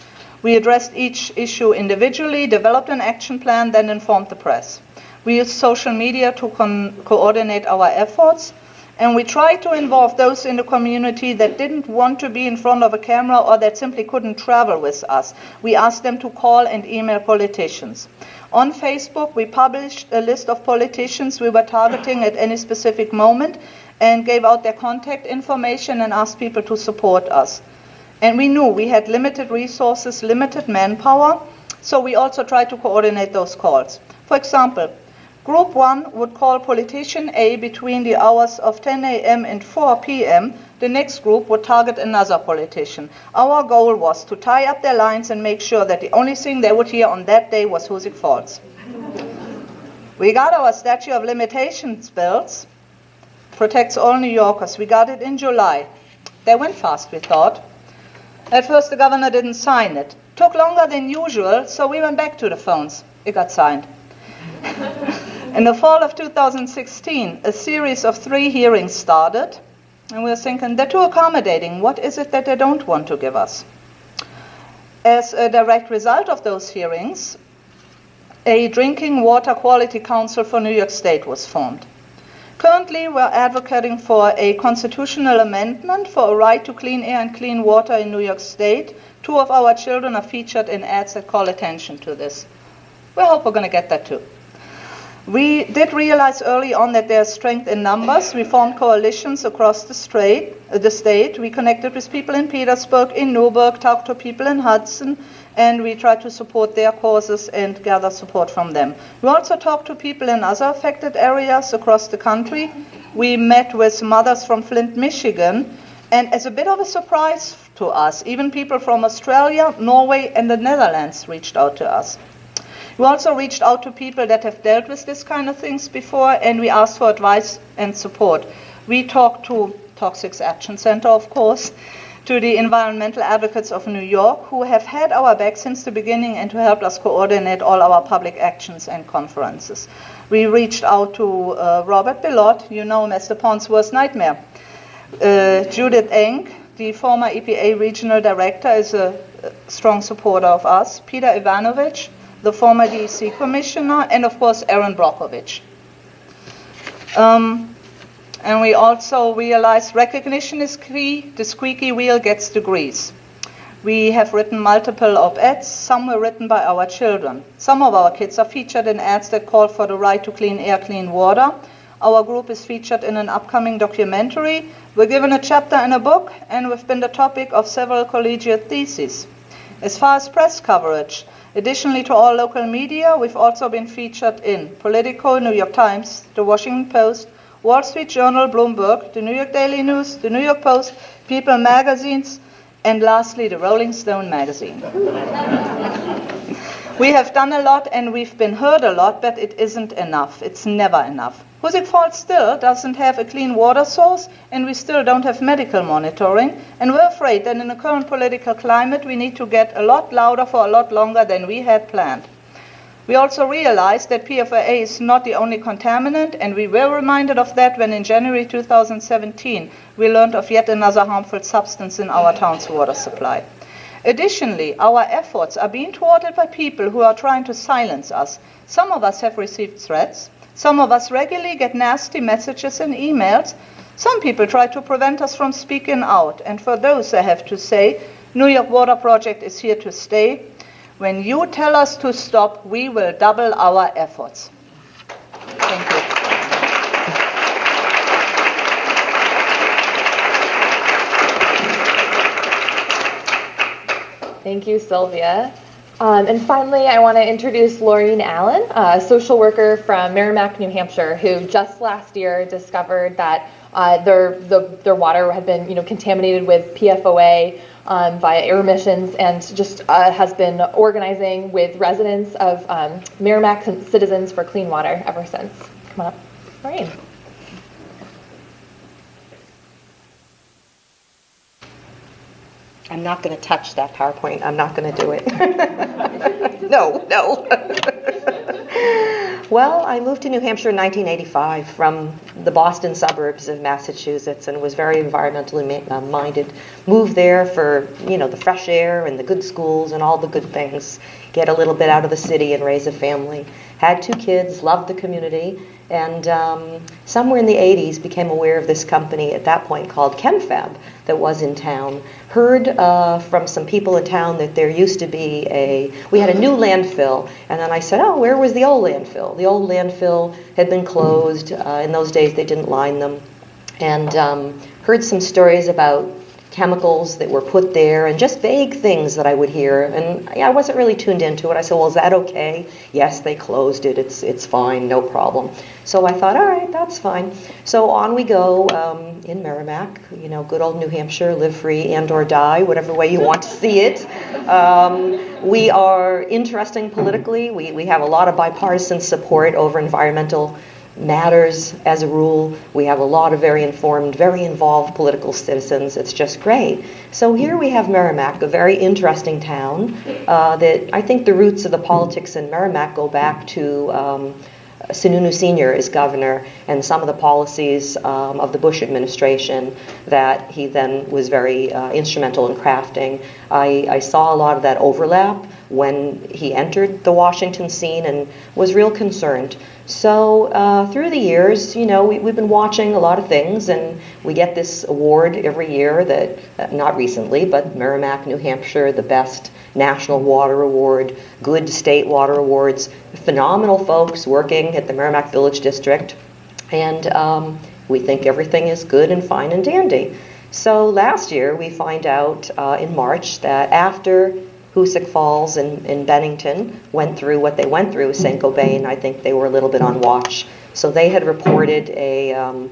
We addressed each issue individually, developed an action plan, then informed the press. We used social media to coordinate our efforts. And we tried to involve those in the community that didn't want to be in front of a camera or that simply couldn't travel with us. We asked them to call and email politicians. On Facebook, we published a list of politicians we were targeting at any specific moment and gave out their contact information and asked people to support us. And we knew we had limited resources, limited manpower, so we also tried to coordinate those calls. For example, Group 1 would call politician A between the hours of 10 a.m. and 4 p.m. The next group would target another politician. Our goal was to tie up their lines and make sure that the only thing they would hear on that day was Hoosick Falls. We got our statute of limitations bills, protects all New Yorkers. We got it in July. They went fast, we thought. At first, the governor didn't sign it. Took longer than usual, so we went back to the phones. It got signed. In the fall of 2016, a series of 3 hearings started, and we were thinking, they're too accommodating. What is it that they don't want to give us? As a direct result of those hearings, a Drinking Water Quality Council for New York State was formed. Currently, we're advocating for a constitutional amendment for a right to clean air and clean water in New York State. 2 of our children are featured in ads that call attention to this. We hope we're going to get that too. We did realize early on that there's strength in numbers. We formed coalitions across the state. We connected with people in Petersburg, in Newburgh, talked to people in Hudson, and we tried to support their causes and gather support from them. We also talked to people in other affected areas across the country. We met with mothers from Flint, Michigan, and as a bit of a surprise to us, even people from Australia, Norway, and the Netherlands reached out to us. We also reached out to people that have dealt with this kind of things before, and we asked for advice and support. We talked to Toxics Action Center, of course, to the Environmental Advocates of New York, who have had our back since the beginning and who helped us coordinate all our public actions and conferences. We reached out to Robert Bilott, you know him as the Pond's worst nightmare. Judith Eng, the former EPA regional director, is a strong supporter of us. Peter Ivanovich, the former DEC commissioner, and of course Aaron Brockovich. And we also realized recognition is key. The squeaky wheel gets the grease. We have written multiple op-eds. Some were written by our children. Some of our kids are featured in ads that call for the right to clean air, clean water. Our group is featured in an upcoming documentary. We're given a chapter in a book, and we've been the topic of several collegiate theses. As far as press coverage, additionally to all local media, we've also been featured in Politico, New York Times, The Washington Post, Wall Street Journal, Bloomberg, the New York Daily News, the New York Post, People magazines, and lastly, the Rolling Stone magazine. We have done a lot and we've been heard a lot, but it isn't enough. It's never enough. Hoosick Falls still doesn't have a clean water source, and we still don't have medical monitoring, and we're afraid that in the current political climate we need to get a lot louder for a lot longer than we had planned. We also realized that PFOA is not the only contaminant, and we were reminded of that when in January 2017 we learned of yet another harmful substance in our town's water supply. Additionally, our efforts are being thwarted by people who are trying to silence us. Some of us have received threats. Some of us regularly get nasty messages and emails. Some people try to prevent us from speaking out. And for those, I have to say, New York Water Project is here to stay. When you tell us to stop, we will double our efforts. Thank you. Thank you, Sylvia. And finally, I want to introduce Laureen Allen, a social worker from Merrimack, New Hampshire, who just last year discovered that their water had been, contaminated with PFOA via air emissions, and just has been organizing with residents of Merrimack Citizens for Clean Water ever since. Come on up, Laureen. I'm not going to touch that PowerPoint. I'm not going to do it. No. Well, I moved to New Hampshire in 1985 from the Boston suburbs of Massachusetts and was very environmentally minded. Moved there for, the fresh air and the good schools and all the good things. Get a little bit out of the city and raise a family. had 2 kids, loved the community, and somewhere in the 80s became aware of this company at that point called ChemFab that was in town. Heard from some people in town that there used to be we had a new landfill, and then I said, oh, where was the old landfill? The old landfill had been closed. In those days they didn't line them. And heard some stories about chemicals that were put there and just vague things that I would hear. And I wasn't really tuned into it. I said, well, is that okay? Yes, they closed it. It's fine, no problem. So I thought, all right, that's fine. So on we go in Merrimack, good old New Hampshire, live free and or die, whatever way you want to see it. We are interesting politically. We have a lot of bipartisan support over environmental matters as a rule. We have a lot of very informed, very involved political citizens. It's just great. So here we have Merrimack, a very interesting town that I think the roots of the politics in Merrimack go back to Sununu Sr. as governor and some of the policies of the Bush administration that he then was very instrumental in crafting. I saw a lot of that overlap when he entered the Washington scene and was real concerned. So through the years, we've been watching a lot of things, and we get this award every year that, not recently, but Merrimack, New Hampshire, the best National Water Award, good state water awards, phenomenal folks working at the Merrimack Village District, and we think everything is good and fine and dandy. So last year we find out in March that after Hoosick Falls and Bennington went through what they went through, St. Gobain, I think they were a little bit on watch. So they had reported a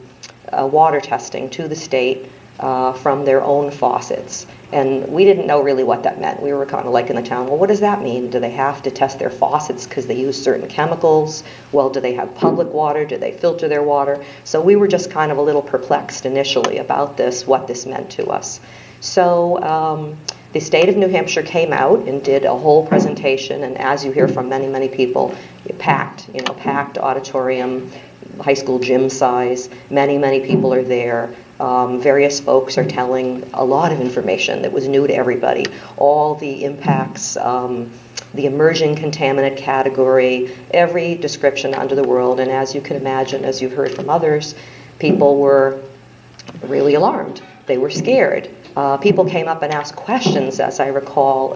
water testing to the state from their own faucets. And we didn't know really what that meant. We were kind of like in the town, well, what does that mean? Do they have to test their faucets because they use certain chemicals? Well, do they have public water? Do they filter their water? So we were just kind of a little perplexed initially about this, what this meant to us. So the state of New Hampshire came out and did a whole presentation, and as you hear from many, many people, packed auditorium, high school gym size. Many, many people are there. Various folks are telling a lot of information that was new to everybody. All the impacts, the emerging contaminant category, every description under the world. And as you can imagine, as you've heard from others, people were really alarmed. They were scared. People came up and asked questions, as I recall,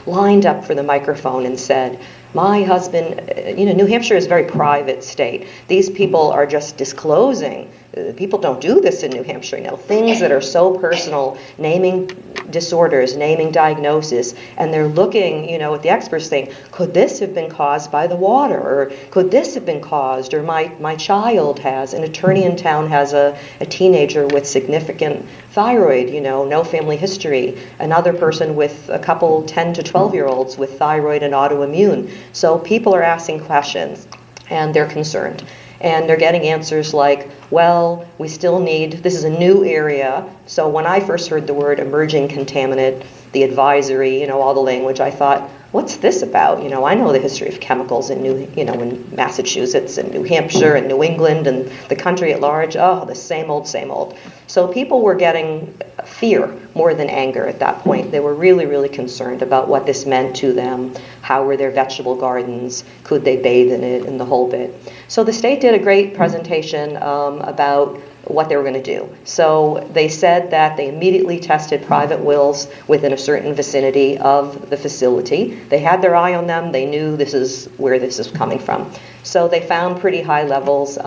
lined up for the microphone and said, my husband, New Hampshire is a very private state. These people are just disclosing. People don't do this in New Hampshire, things that are so personal, naming disorders, naming diagnosis, and they're looking, at the experts saying, could this have been caused by the water, or could this have been caused, or my child has, an attorney in town has a teenager with significant thyroid, no family history, another person with a couple 10 to 12-year-olds with thyroid and autoimmune. So people are asking questions, and they're concerned. And they're getting answers like, well, we still need, this is a new area. So when I first heard the word emerging contaminant, the advisory, all the language, I thought, what's this about? I know the history of chemicals in in Massachusetts and New Hampshire and New England and the country at large. Oh, the same old, same old. So people were getting fear more than anger at that point. They were really, really concerned about what this meant to them. How were their vegetable gardens? Could they bathe in it? And the whole bit. So the state did a great presentation about what they were going to do. So they said that they immediately tested private wells within a certain vicinity of the facility. They had their eye on them. They knew this is where this is coming from. So they found pretty high levels.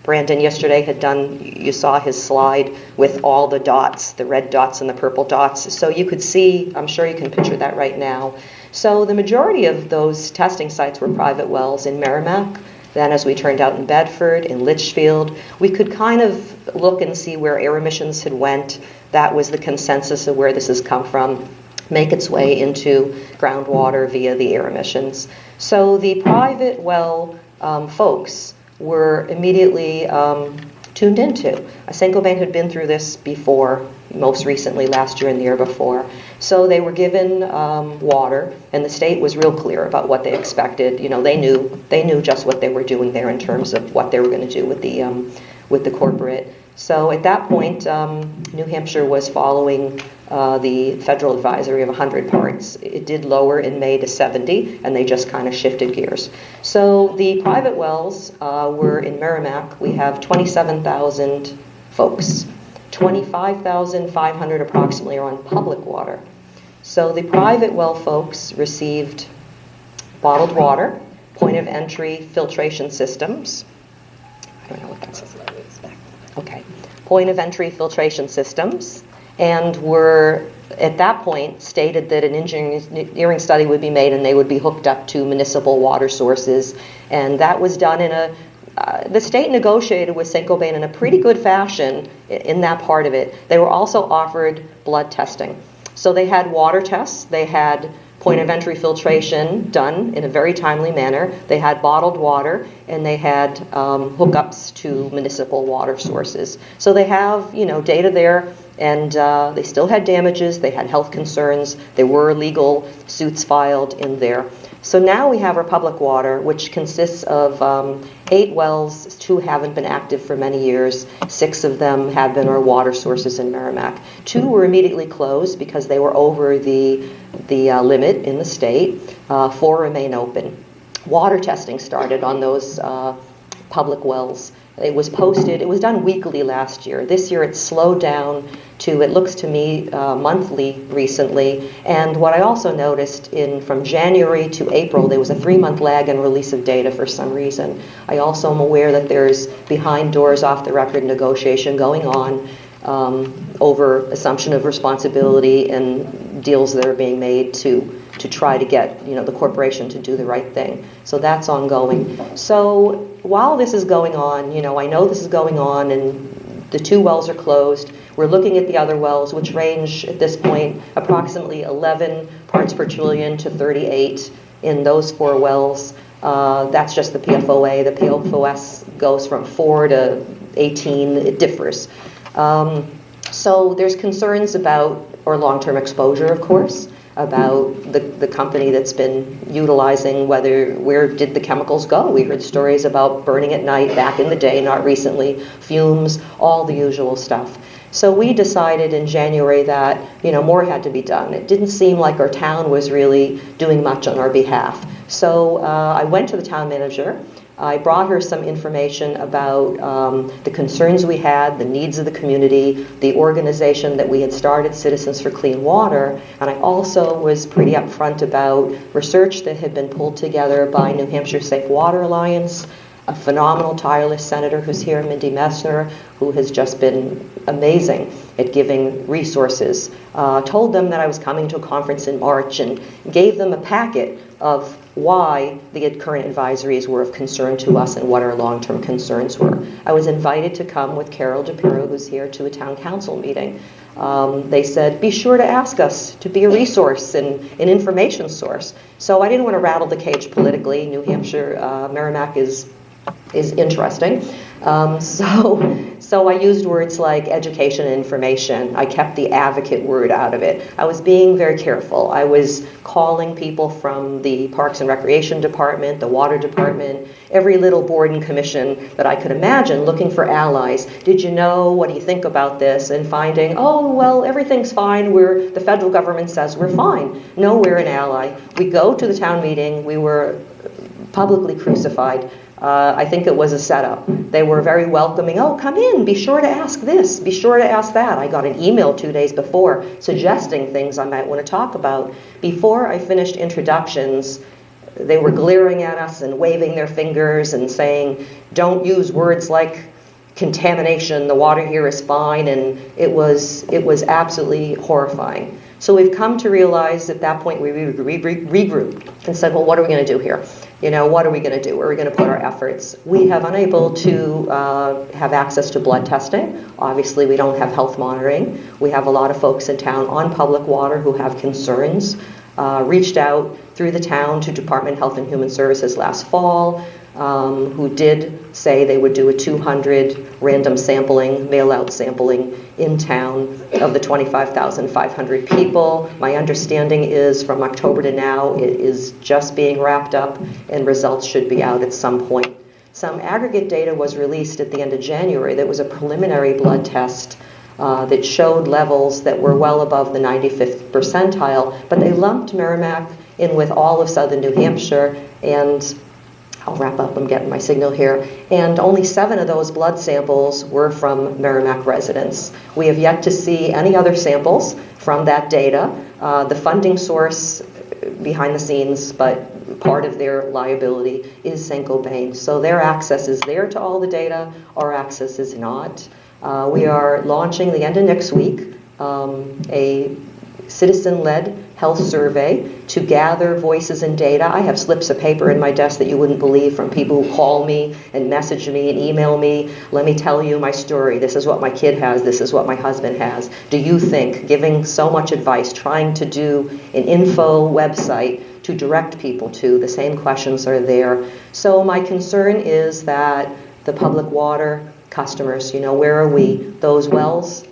Brandon yesterday had done, you saw his slide with all the dots, the red dots and the purple dots. So you could see, I'm sure you can picture that right now. So the majority of those testing sites were private wells in Merrimack. Then as we turned out in Bedford, in Litchfield, we could kind of look and see where air emissions had went. That was the consensus of where this has come from, make its way into groundwater via the air emissions. So the private well folks were immediately tuned into. St. Gobain had been through this before, most recently last year and the year before. So they were given water, and the state was real clear about what they expected. They knew just what they were doing there in terms of what they were going to do with the corporate So at that point, New Hampshire was following the federal advisory of 100 parts. It did lower in May to 70, and they just kind of shifted gears. So the private wells were in Merrimack. We have 27,000 folks. 25,500 approximately are on public water. So the private well folks received bottled water, point of entry filtration systems. I don't know what that says. Okay. Point of entry filtration systems, and were at that point stated that an engineering study would be made and they would be hooked up to municipal water sources. And that was done in the state negotiated with Saint-Gobain in a pretty good fashion in that part of it. They were also offered blood testing. So they had water tests, they had point of entry filtration done in a very timely manner. They had bottled water, and they had hookups to municipal water sources. So they have, data there, and they still had damages. They had health concerns. There were legal suits filed in there. So now we have our public water, which consists of 8 wells. 2 haven't been active for many years. 6 of them have been our water sources in Merrimack. 2 were immediately closed because they were over the limit in the state. 4 remain open. Water testing started on those public wells. It was posted, it was done weekly last year. This year it's slowed down to, it looks to me, monthly recently. And what I also noticed from January to April, there was a 3-month lag in release of data for some reason. I also am aware that there's behind doors, off the record negotiation going on over assumption of responsibility and deals that are being made to try to get the corporation to do the right thing. So that's ongoing. So while this is going on, I know this is going on, and the 2 wells are closed. We're looking at the other wells, which range at this point approximately 11 parts per trillion to 38 in those 4 wells. That's just the PFOA. The PFOS goes from 4 to 18. It differs. So there's concerns about our long-term exposure, of course, about the company that's been utilizing, where did the chemicals go? We heard stories about burning at night back in the day, not recently, fumes, all the usual stuff. So we decided in January that, more had to be done. It didn't seem like our town was really doing much on our behalf. So I went to the town manager. I brought her some information about the concerns we had, the needs of the community, the organization that we had started, Citizens for Clean Water, and I also was pretty upfront about research that had been pulled together by New Hampshire Safe Water Alliance, a phenomenal, tireless senator who's here, Mindy Messner, who has just been amazing at giving resources. Told them that I was coming to a conference in March and gave them a packet of why the current advisories were of concern to us and what our long-term concerns were. I was invited to come with Carol DePiro, who's here, to a town council meeting. They said, be sure to ask us to be a resource and an information source. So I didn't want to rattle the cage politically. New Hampshire, Merrimack is interesting. So I used words like education and information. I kept the advocate word out of it. I was being very careful. I was calling people from the Parks and Recreation Department, the Water Department, every little board and commission that I could imagine, looking for allies. Did you know? What do you think about this? And finding, oh, well, everything's fine. The federal government says we're fine. No, we're an ally. We go to the town meeting. We were publicly crucified. I think it was a setup. They were very welcoming. Oh, come in. Be sure to ask this. Be sure to ask that. I got an email 2 days before suggesting things I might want to talk about. Before I finished introductions, they were glaring at us and waving their fingers and saying, don't use words like contamination. The water here is fine. And it was absolutely horrifying. So we've come to realize at that point we regrouped and said, well, what are we going to do here? What are we going to do? Where are we going to put our efforts? We have unable to have access to blood testing. Obviously, we don't have health monitoring. We have a lot of folks in town on public water who have concerns. Reached out through the town to Department of Health and Human Services last fall, who did say they would do a 200 random sampling, mail-out sampling in town of the 25,500 people. My understanding is from October to now, it is just being wrapped up and results should be out at some point. Some aggregate data was released at the end of January. That was a preliminary blood test that showed levels that were well above the 95th percentile, but they lumped Merrimack in with all of southern New Hampshire, and I'll wrap up, I'm getting my signal here, and only 7 of those blood samples were from Merrimack residents. We have yet to see any other samples from that data. The funding source behind the scenes, but part of their liability is Saint-Gobain. So their access is there to all the data, our access is not. We are launching the end of next week a citizen-led health survey to gather voices and data. I have slips of paper in my desk that you wouldn't believe from people who call me and message me and email me. Let me tell you my story. This is what my kid has. This is what my husband has. Do you think, giving so much advice, trying to do an info website to direct people to, the same questions are there. So my concern is that the public water customers, where are we? Those wells,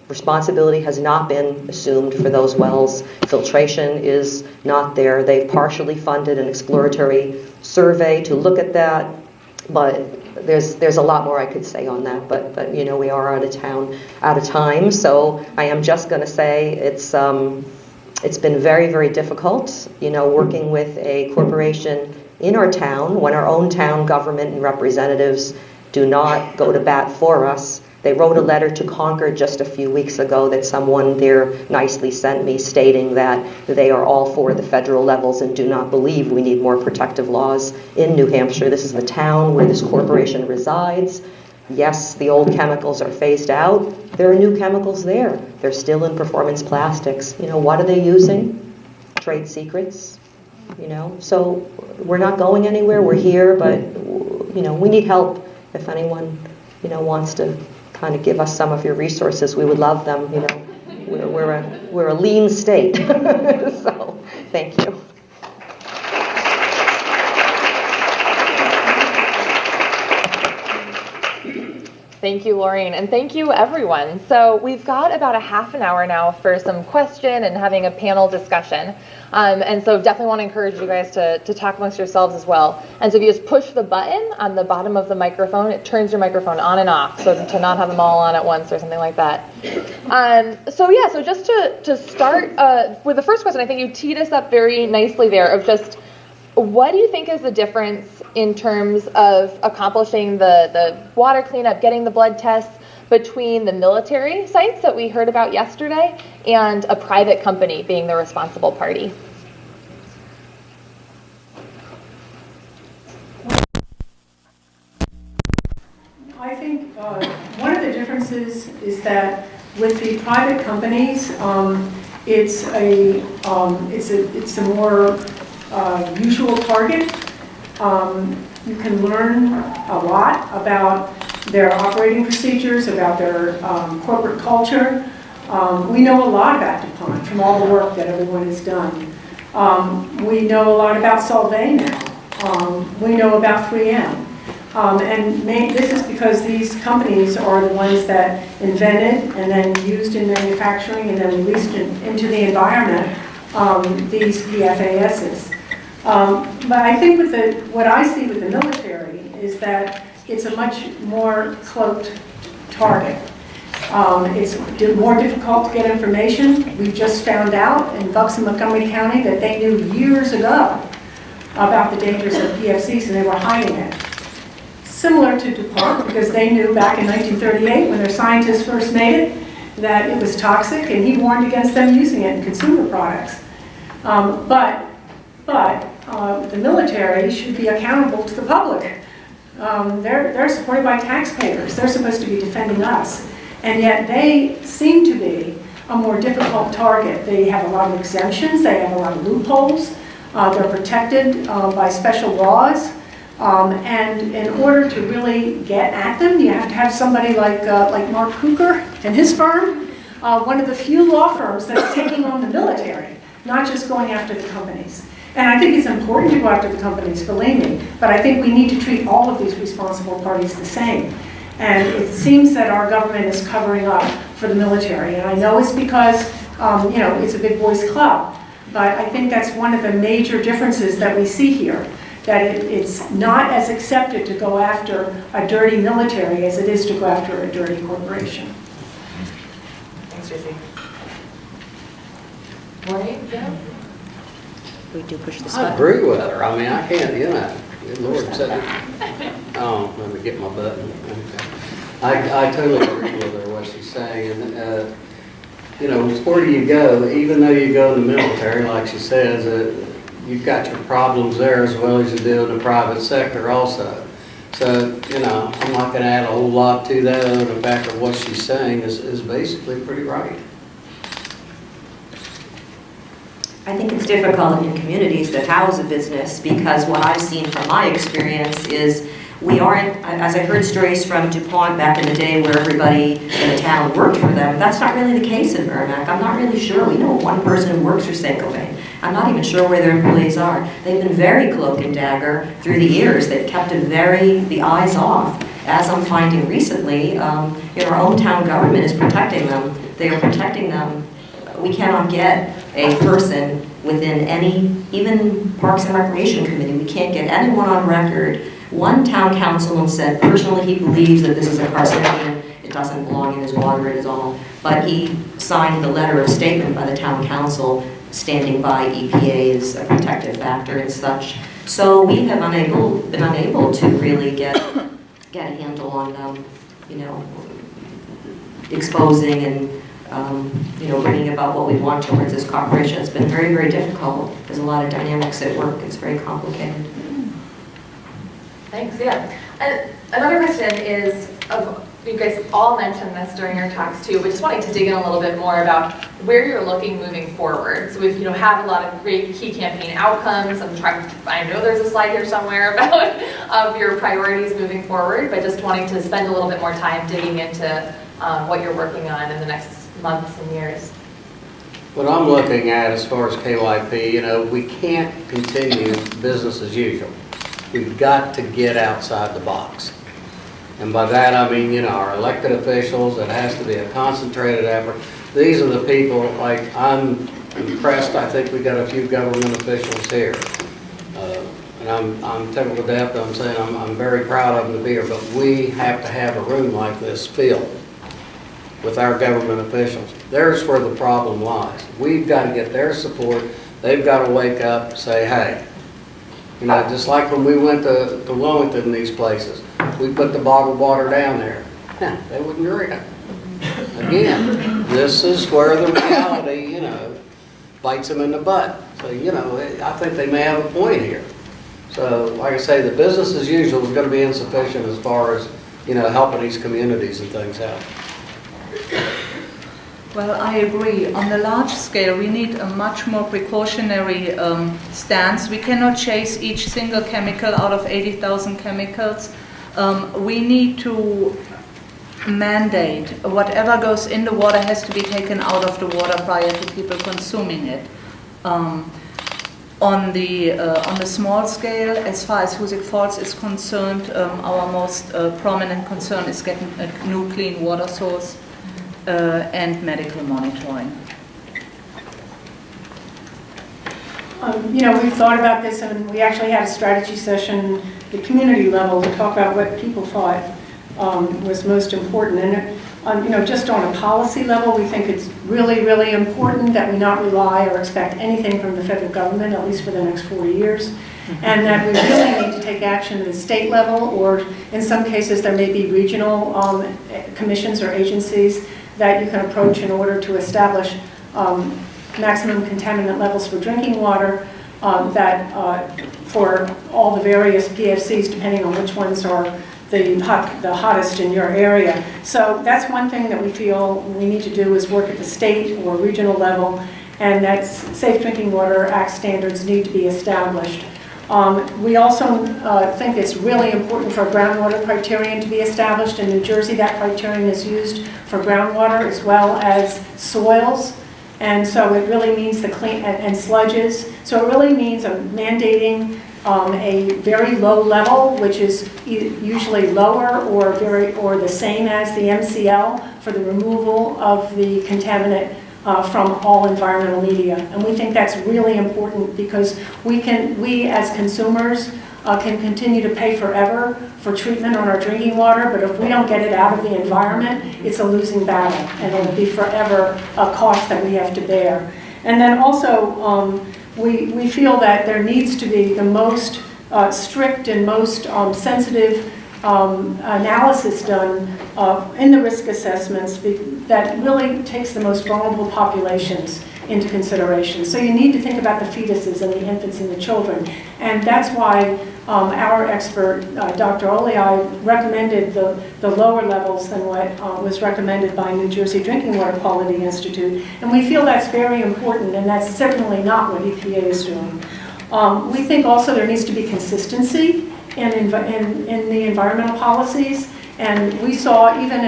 responsibility has not been assumed for those wells. Filtration is not there. They've partially funded an exploratory survey to look at that, but there's a lot more I could say on that. But we are out of time. So I am just going to say it's been very, very difficult, working with a corporation in our town when our own town government and representatives do not go to bat for us. They wrote a letter to Concord just a few weeks ago that someone there nicely sent me, stating that they are all for the federal levels and do not believe we need more protective laws in New Hampshire. This is the town where this corporation resides. Yes, the old chemicals are phased out. There are new chemicals there. They're still in performance plastics. What are they using? Trade secrets. So we're not going anywhere. We're here, but we need help. If anyone wants to kind of give us some of your resources, we would love them. We're a lean state. So thank you. Thank you, Laureen, and thank you, everyone. So we've got about a half an hour now for some question and having a panel discussion. And so definitely want to encourage you guys to talk amongst yourselves as well. And so if you just push the button on the bottom of the microphone, it turns your microphone on and off, so to not have them all on at once or something like that. So just to start with the first question, I think you teed us up very nicely there of just, what do you think is the difference in terms of accomplishing the water cleanup, getting the blood tests, between the military sites that we heard about yesterday and a private company being the responsible party? I think one of the differences is that with the private companies, it's a more usual target. You can learn a lot about their operating procedures, about their corporate culture. We know a lot about DuPont from all the work that everyone has done. We know a lot about Solvay now. We know about 3M. This is because these companies are the ones that invented and then used in manufacturing and then released into the environment these PFASs. But I think what I see with the military is that it's a much more cloaked target. It's more difficult to get information. We've just found out in Bucks and Montgomery County that they knew years ago about the dangers of PFCs and they were hiding it. Similar to DuPont, because they knew back in 1938 when their scientists first made it that it was toxic, and he warned against them using it in consumer products. But the military should be accountable to the public. They're supported by taxpayers. They're supposed to be defending us. And yet they seem to be a more difficult target. They have a lot of exemptions. They have a lot of loopholes. They're protected by special laws. And in order to really get at them, you have to have somebody like Mark Cooker and his firm, one of the few law firms that's taking on the military, not just going after the companies. And I think it's important to go after the companies, believe me, but I think we need to treat all of these responsible parties the same. And it seems that our government is covering up for the military. And I know it's because, it's a big boys club, but I think that's one of the major differences that we see here. that it's not as accepted to go after a dirty military as it is to go after a dirty corporation. Thanks, Tracy. Maureen, yeah? We do push this I button. agree with her. I mean, I can't, good Lord, said it. Oh, let me get my button. Okay. I totally agree with her, what she's saying. And, where do you go? Even though you go in the military, like she says, you've got your problems there as well as you do in the private sector also. So, I'm not going to add a whole lot to that. The fact of what she's saying is basically pretty right. I think it's difficult in communities that house a business because what I've seen from my experience is we aren't, as I heard stories from DuPont back in the day where everybody in the town worked for them, that's not really the case in Merrimack. I'm not really sure. We know one person who works for Saint-Gobain. I'm not even sure where their employees are. They've been very cloak and dagger through the years. They've kept the eyes off. As I'm finding recently, our own town government is protecting them. They are protecting them. We cannot get a person within any, even Parks and Recreation Committee, we can't get anyone on record. One town councilman said personally he believes that this is a carcinogen, it doesn't belong in his water at all. But he signed the letter of statement by the town council standing by EPA as a protective factor and such. So we have been unable to really get a handle on, exposing and bringing about what we want towards this corporation. It's been very, very difficult. There's a lot of dynamics at work. It's very complicated. Thanks, yeah. And another question is, you guys all mentioned this during your talks too, but just wanting to dig in a little bit more about where you're looking moving forward. So we've had a lot of great key campaign outcomes. I know there's a slide here somewhere about your priorities moving forward, but just wanting to spend a little bit more time digging into what you're working on in the next months and years. What I'm looking at as far as KYP, we can't continue business as usual. We've got to get outside the box. And by that I mean, our elected officials, it has to be a concentrated effort. These are the people, like, I'm impressed. I think we got a few government officials here. And I'm tickled to death. I'm saying I'm very proud of them to be here, but we have to have a room like this filled with our government officials. There's where the problem lies. We've got to get their support. They've got to wake up and say, hey, just like when we went to Wilmington and these places, we put the bottled water down there. They wouldn't drink it. Again, this is where the reality, bites them in the butt. So, I think they may have a point here. So, like I say, the business as usual is going to be insufficient as far as, helping these communities and things out. Well, I agree. On the large scale, we need a much more precautionary stance. We cannot chase each single chemical out of 80,000 chemicals. We need to mandate whatever goes in the water has to be taken out of the water prior to people consuming it. On the small scale, as far as Hoosick Falls is concerned, our most prominent concern is getting a new clean water source. And medical monitoring. We've thought about this, and we actually had a strategy session at the community level to talk about what people thought was most important. And just on a policy level, we think it's really, really important that we not rely or expect anything from the federal government, at least for the next 4 years, and that we really need to take action at the state level, or in some cases there may be regional commissions or agencies that you can approach in order to establish maximum contaminant levels for drinking water, for all the various PFCs, depending on which ones are the hottest in your area. So that's one thing that we feel we need to do, is work at the state or regional level, and that Safe Drinking Water Act standards need to be established. We also think it's really important for a groundwater criterion to be established. In New Jersey, that criterion is used for groundwater as well as soils. And so it really means the clean, and sludges. So it really means mandating a very low level, which is usually lower or the same as the MCL for the removal of the contaminant from all environmental media. And we think that's really important because we as consumers can continue to pay forever for treatment on our drinking water, but if we don't get it out of the environment, it's a losing battle, and it'll be forever a cost that we have to bear. And then also, we feel that there needs to be the most strict and most sensitive analysis done in the risk assessments that really takes the most vulnerable populations into consideration. So you need to think about the fetuses and the infants and the children. And that's why our expert, Dr. Olei, recommended the lower levels than what was recommended by New Jersey Drinking Water Quality Institute. And we feel that's very important, and that's certainly not what EPA is doing. We think also there needs to be consistency in the environmental policies. And we saw even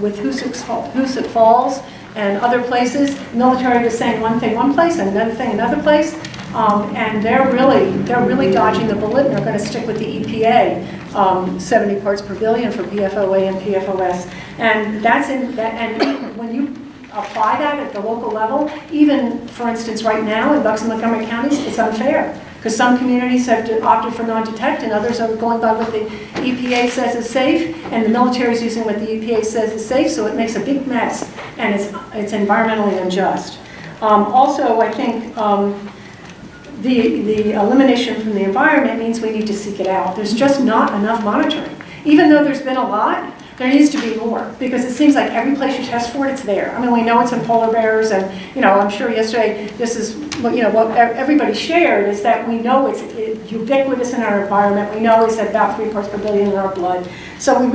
with Hoosick Falls and other places, military was saying one thing one place and another thing another place. And they're really dodging the bullet, and they're going to stick with the EPA 70 parts per billion for PFOA and PFOS. And and when you apply that at the local level, even for instance right now in Bucks and Montgomery counties, it's unfair because some communities have opted for non-detect and others are going by what the EPA says is safe, and the military is using what the EPA says is safe, so it makes a big mess, and it's environmentally unjust. Also, I think the elimination from the environment means we need to seek it out. There's just not enough monitoring. Even though there's been a lot, there needs to be more, because it seems like every place you test for it, it's there. I mean, we know it's in polar bears, and I'm sure yesterday this is what everybody shared is that we know it's ubiquitous in our environment. We know it's at about 3 parts per billion in our blood. So we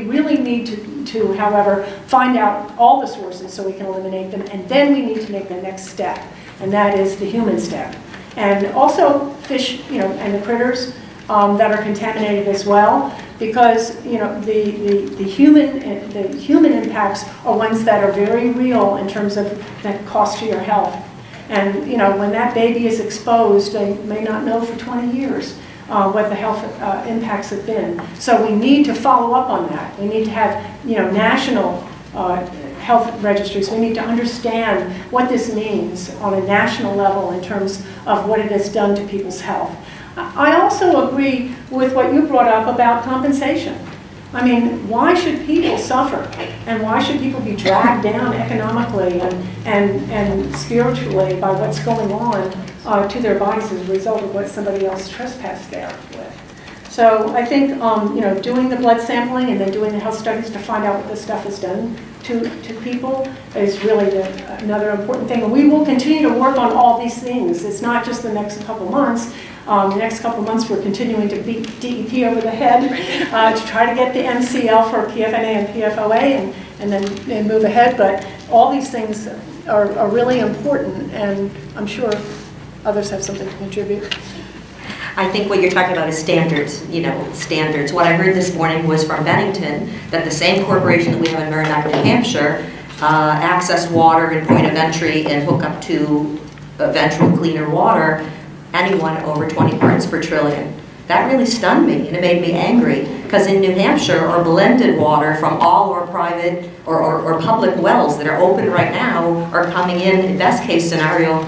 really need to, however, find out all the sources so we can eliminate them, and then we need to make the next step, and that is the human step. And also fish, and the critters that are contaminated as well, because the human impacts are ones that are very real in terms of the cost to your health. And when that baby is exposed, they may not know for 20 years what the health impacts have been. So we need to follow up on that. We need to have national health registries. We need to understand what this means on a national level in terms of what it has done to people's health. I also agree with what you brought up about compensation. I mean, why should people suffer? And why should people be dragged down economically and spiritually by what's going on to their bodies as a result of what somebody else trespassed there with? So I think doing the blood sampling and then doing the health studies to find out what this stuff has done to people is really another important thing. And we will continue to work on all these things. It's not just the next couple months. The next couple of months, we're continuing to beat DEP over the head to try to get the MCL for PFNA and PFOA and then move ahead. But all these things are really important, and I'm sure others have something to contribute. I think what you're talking about is standards, standards. What I heard this morning was from Bennington, that the same corporation that we have in Merrimack, New Hampshire, access water and point of entry and hook up to eventual cleaner water, anyone over 20 parts per trillion. That really stunned me, and it made me angry, because in New Hampshire, our blended water from all our private or public wells that are open right now are coming in best case scenario,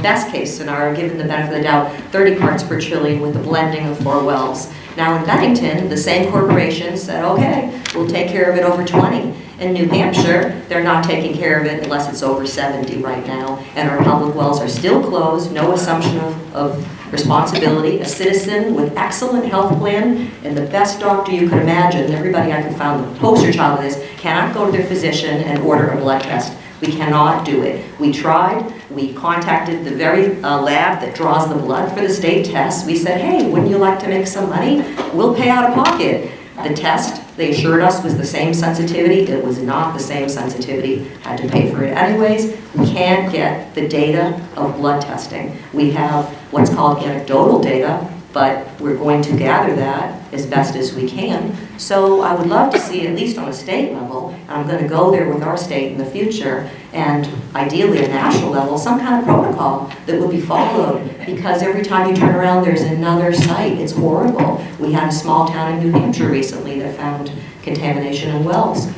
given the benefit of the doubt, 30 parts per trillion with the blending of 4 wells. Now in Bennington, the same corporation said, okay, we'll take care of it over 20. In New Hampshire, they're not taking care of it unless it's over 70 right now, and our public wells are still closed, no assumption of responsibility. A citizen with excellent health plan and the best doctor you could imagine, everybody I could find the poster child of this, cannot go to their physician and order a blood test. We cannot do it. We tried. We contacted the very lab that draws the blood for the state tests. We said, hey, wouldn't you like to make some money? We'll pay out of pocket. The test, they assured us, was the same sensitivity. It was not the same sensitivity. Had to pay for it anyways. We can't get the data of blood testing. We have what's called anecdotal data, but we're going to gather that as best as we can. So I would love to see, at least on a state level, and I'm going to go there with our state in the future, and ideally a national level, some kind of protocol that would be followed, because every time you turn around there's another site. It's horrible. We had a small town in New Hampshire recently that found contamination in wells.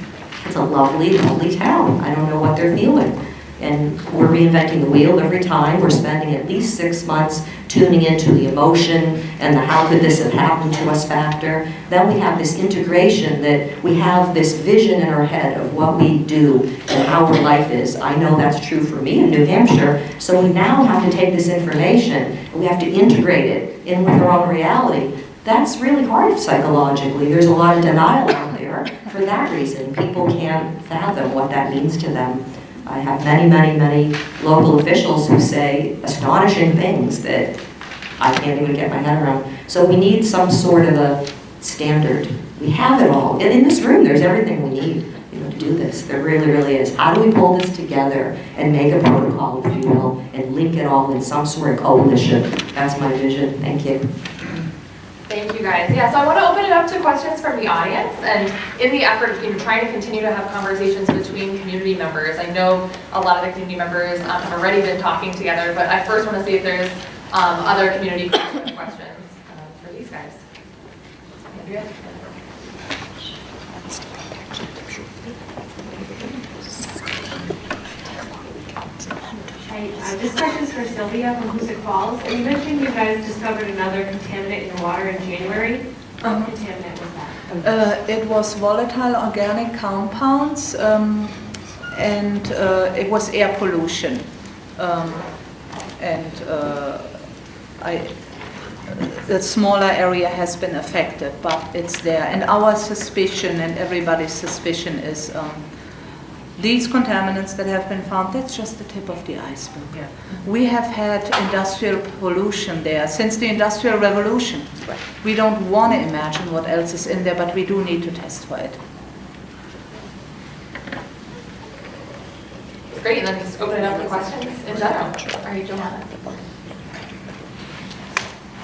It's a lovely, lovely town. I don't know what they're feeling. And we're reinventing the wheel every time. We're spending at least 6 months tuning into the emotion and the how could this have happened to us factor. Then we have this integration that we have this vision in our head of what we do and how our life is. I know that's true for me in New Hampshire. So we now have to take this information and we have to integrate it in with our own reality. That's really hard psychologically. There's a lot of denial out there for that reason. People can't fathom what that means to them. I have many local officials who say astonishing things that I can't even get my head around. So we need some sort of a standard. We have it all. And in this room, there's everything we need, to do this. There really is. How do we pull this together and make a protocol, if you will, and link it all in some sort of coalition? That's my vision. Thank you. Thank you, guys. Yeah, so I want to open it up to questions from the audience, and in the effort of trying to continue to have conversations between community members. I know a lot of the community members have already been talking together, but I first want to see if there's other community questions for these guys. Andrea? Hi, this question is for Sylvia from Hoosick Falls. You mentioned you guys discovered another contaminant in your water in January. What contaminant was that? It was volatile organic compounds, and it was air pollution. The smaller area has been affected, but it's there. And our suspicion and everybody's suspicion is these contaminants that have been found, that's just the tip of the iceberg. Yeah. We have had industrial pollution there since the Industrial Revolution. Right. We don't want to imagine what else is in there, but we do need to test for it. Great, and then just open it up for questions in general. All right, Johanna.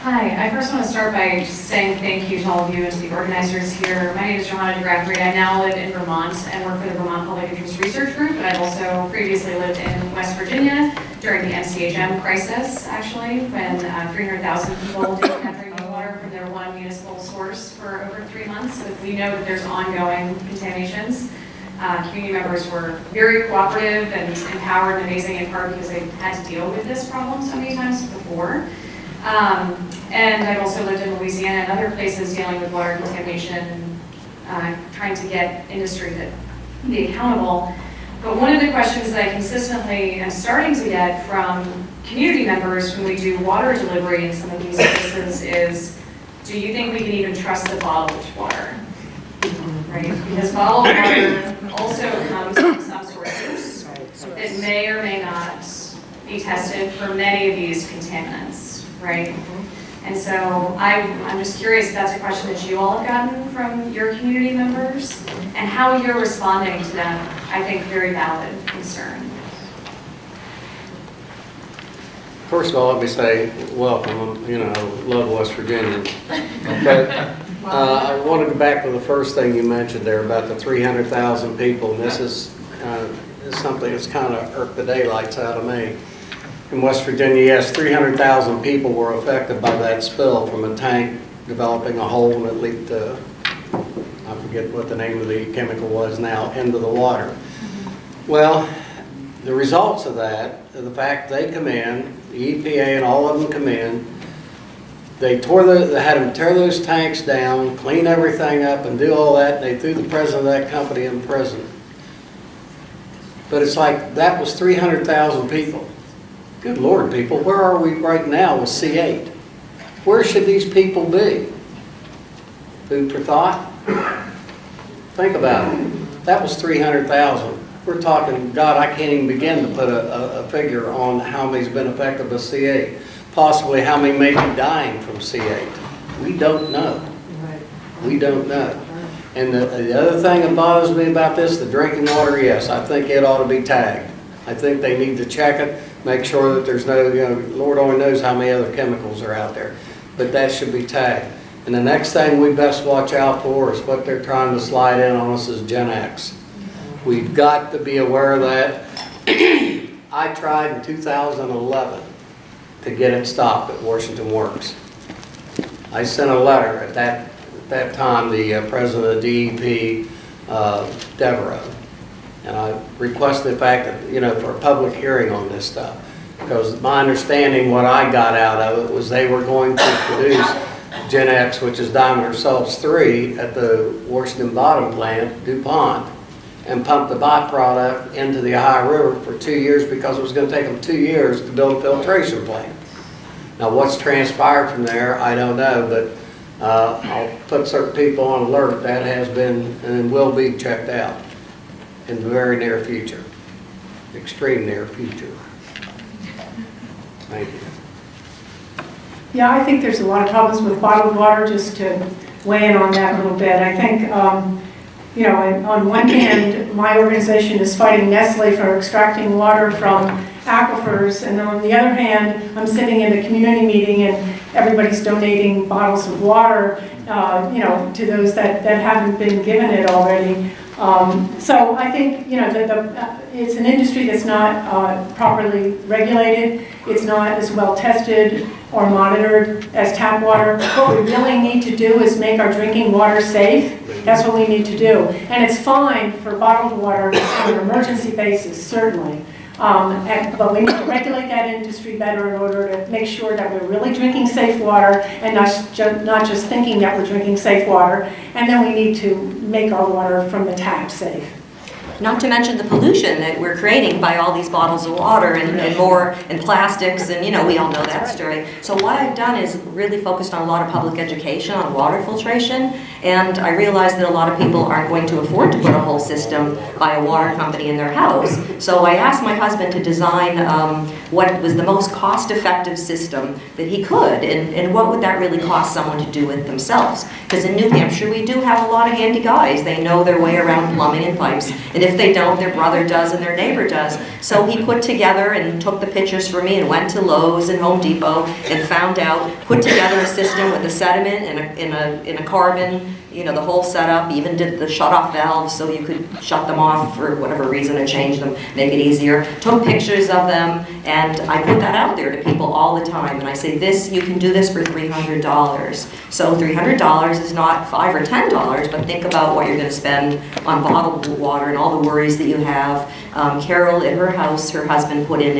Hi, I first want to start by just saying thank you to all of you and to the organizers here. My name is Johanna DeGraff-Reed. I now live in Vermont and work for the Vermont Public Interest Research Group, but I've also previously lived in West Virginia during the MCHM crisis, actually, when 300,000 people didn't have drinking water from their one municipal source for over 3 months. So we know that there's ongoing contaminations. Community members were very cooperative and empowered and amazing in part because they've had to deal with this problem so many times before. And I've also lived in Louisiana and other places dealing with water contamination, trying to get industry to be accountable. But one of the questions that I consistently am starting to get from community members when we do water delivery in some of these places is, do you think we can even trust the bottled water? Right? Because bottled water also comes from some sources that may or may not be tested for many of these contaminants, right? And so I'm just curious if that's a question that you all have gotten from your community members and how you're responding to that, I think, very valid concern. First of all, let me say welcome. Love West Virginia. But I want to go back to the first thing you mentioned there about the 300,000 people. And this is something that's kind of irked the daylights out of me. In West Virginia, yes, 300,000 people were affected by that spill from a tank developing a hole and it leaked, I forget what the name of the chemical was now, into the water. Well, the results of that, the fact they come in, the EPA and all of them come in, they had them tear those tanks down, clean everything up and do all that, and they threw the president of that company in prison. But it's like, that was 300,000 people. Good Lord, people, where are we right now with C8? Where should these people be? Food for thought? Think about it. That was 300,000. We're talking, God, I can't even begin to put a figure on how many's been affected by C8. Possibly how many may be dying from C8. We don't know. We don't know. And the other thing that bothers me about this, the drinking water, yes, I think it ought to be tagged. I think they need to check it, make sure that there's no, Lord only knows how many other chemicals are out there. But that should be tagged. And the next thing we best watch out for is what they're trying to slide in on us is Gen X. We've got to be aware of that. I tried in 2011 to get it stopped at Washington Works. I sent a letter at that time, the president of DEP, Devereaux, And I request the fact that, for a public hearing on this stuff. Because my understanding, what I got out of it, was they were going to produce Gen X, which is diameter salts 3, at the Washington Bottom plant, DuPont, and pump the byproduct into the Ohio River for 2 years, because it was going to take them 2 years to build a filtration plant. Now, what's transpired from there, I don't know, but I'll put certain people on alert. That has been and will be checked out in the very near future, extreme near future. Thank you. Yeah, I think there's a lot of problems with bottled water, just to weigh in on that a little bit. I think, on one hand, my organization is fighting Nestle for extracting water from aquifers, and on the other hand, I'm sitting in a community meeting and everybody's donating bottles of water, to those that haven't been given it already. So I think, it's an industry that's not properly regulated. It's not as well tested or monitored as tap water. What we really need to do is make our drinking water safe. That's what we need to do. And it's fine for bottled water on an emergency basis, certainly. But we need to regulate that industry better in order to make sure that we're really drinking safe water and not just thinking that we're drinking safe water. And then we need to make our water from the tap safe. Not to mention the pollution that we're creating by all these bottles of water and more, and plastics, and we all know that story. So what I've done is really focused on a lot of public education on water filtration, and I realized that a lot of people aren't going to afford to put a whole system by a water company in their house. So I asked my husband to design what was the most cost-effective system that he could, and what would that really cost someone to do it themselves. Because in New Hampshire, we do have a lot of handy guys. They know their way around plumbing and pipes. And if they don't, their brother does and their neighbor does. So he put together and took the pictures for me and went to Lowe's and Home Depot and put together a system with a sediment and a carbon, the whole setup, even did the shut-off valves so you could shut them off for whatever reason and change them, make it easier. Took pictures of them, and I put that out there to people all the time. And I say, you can do this for $300. So $300 is not $5 or $10, but think about what you're going to spend on bottled water and all the worries that you have. Carol, at her house, her husband put in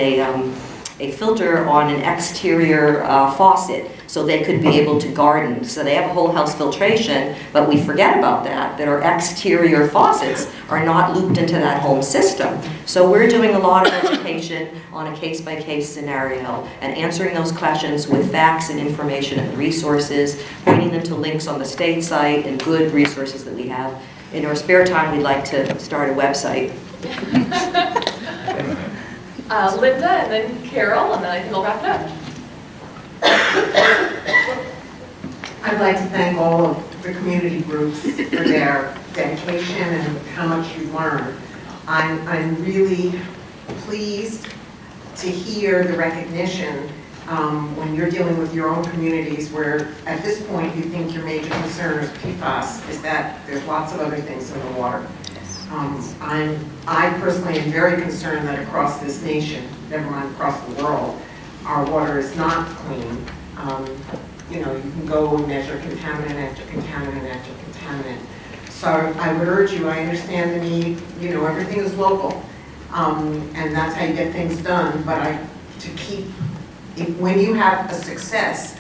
a filter on an exterior faucet so they could be able to garden. So they have a whole house filtration, but we forget about that our exterior faucets are not looped into that home system. So we're doing a lot of education on a case-by-case scenario and answering those questions with facts and information and resources, pointing them to links on the state site and good resources that we have. In our spare time, we'd like to start a website. Linda, and then Carol, and then I think I'll wrap it up. I'd like to thank all of the community groups for their dedication and how much you've learned. I'm really pleased to hear the recognition when you're dealing with your own communities where at this point you think your major concern is PFAS, is that there's lots of other things in the water. I personally am very concerned that across this nation, never mind across the world, our water is not clean. You can go and measure contaminant after contaminant after contaminant. So I would urge you, I understand the need, everything is local, and that's how you get things done, but when you have a success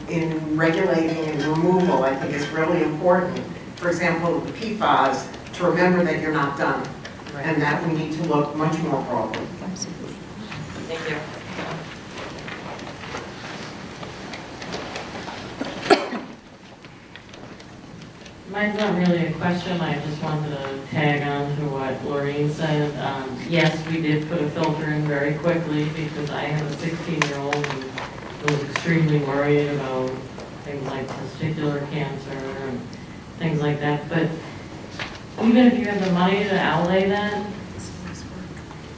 in regulating and removal, I think is really important. For example, the PFAS, to remember that you're not done, and that we need to look much more broadly. Absolutely. Thank you. Mine's not really a question, I just wanted to tag on to what Laureen said. Yes, we did put a filter in very quickly because I have a 16-year-old who was extremely worried about things like testicular cancer and things like that. But even if you have the money to outlay that,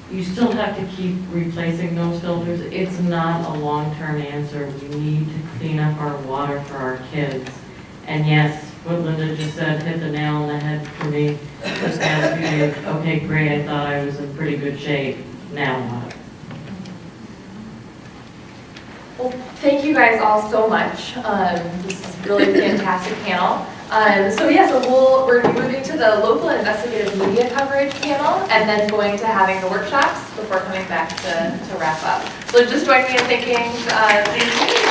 you still have to keep replacing those filters. It's not a long-term answer. We need to clean up our water for our kids. And yes, what Linda just said hit the nail on the head for me this past few days. Okay, great, I thought I was in pretty good shape. Now what? Well, thank you guys all so much. This is really a fantastic panel. So we're going to be moving to the local investigative media coverage panel and then going to having the workshops before coming back to wrap up. So just join me in thanking these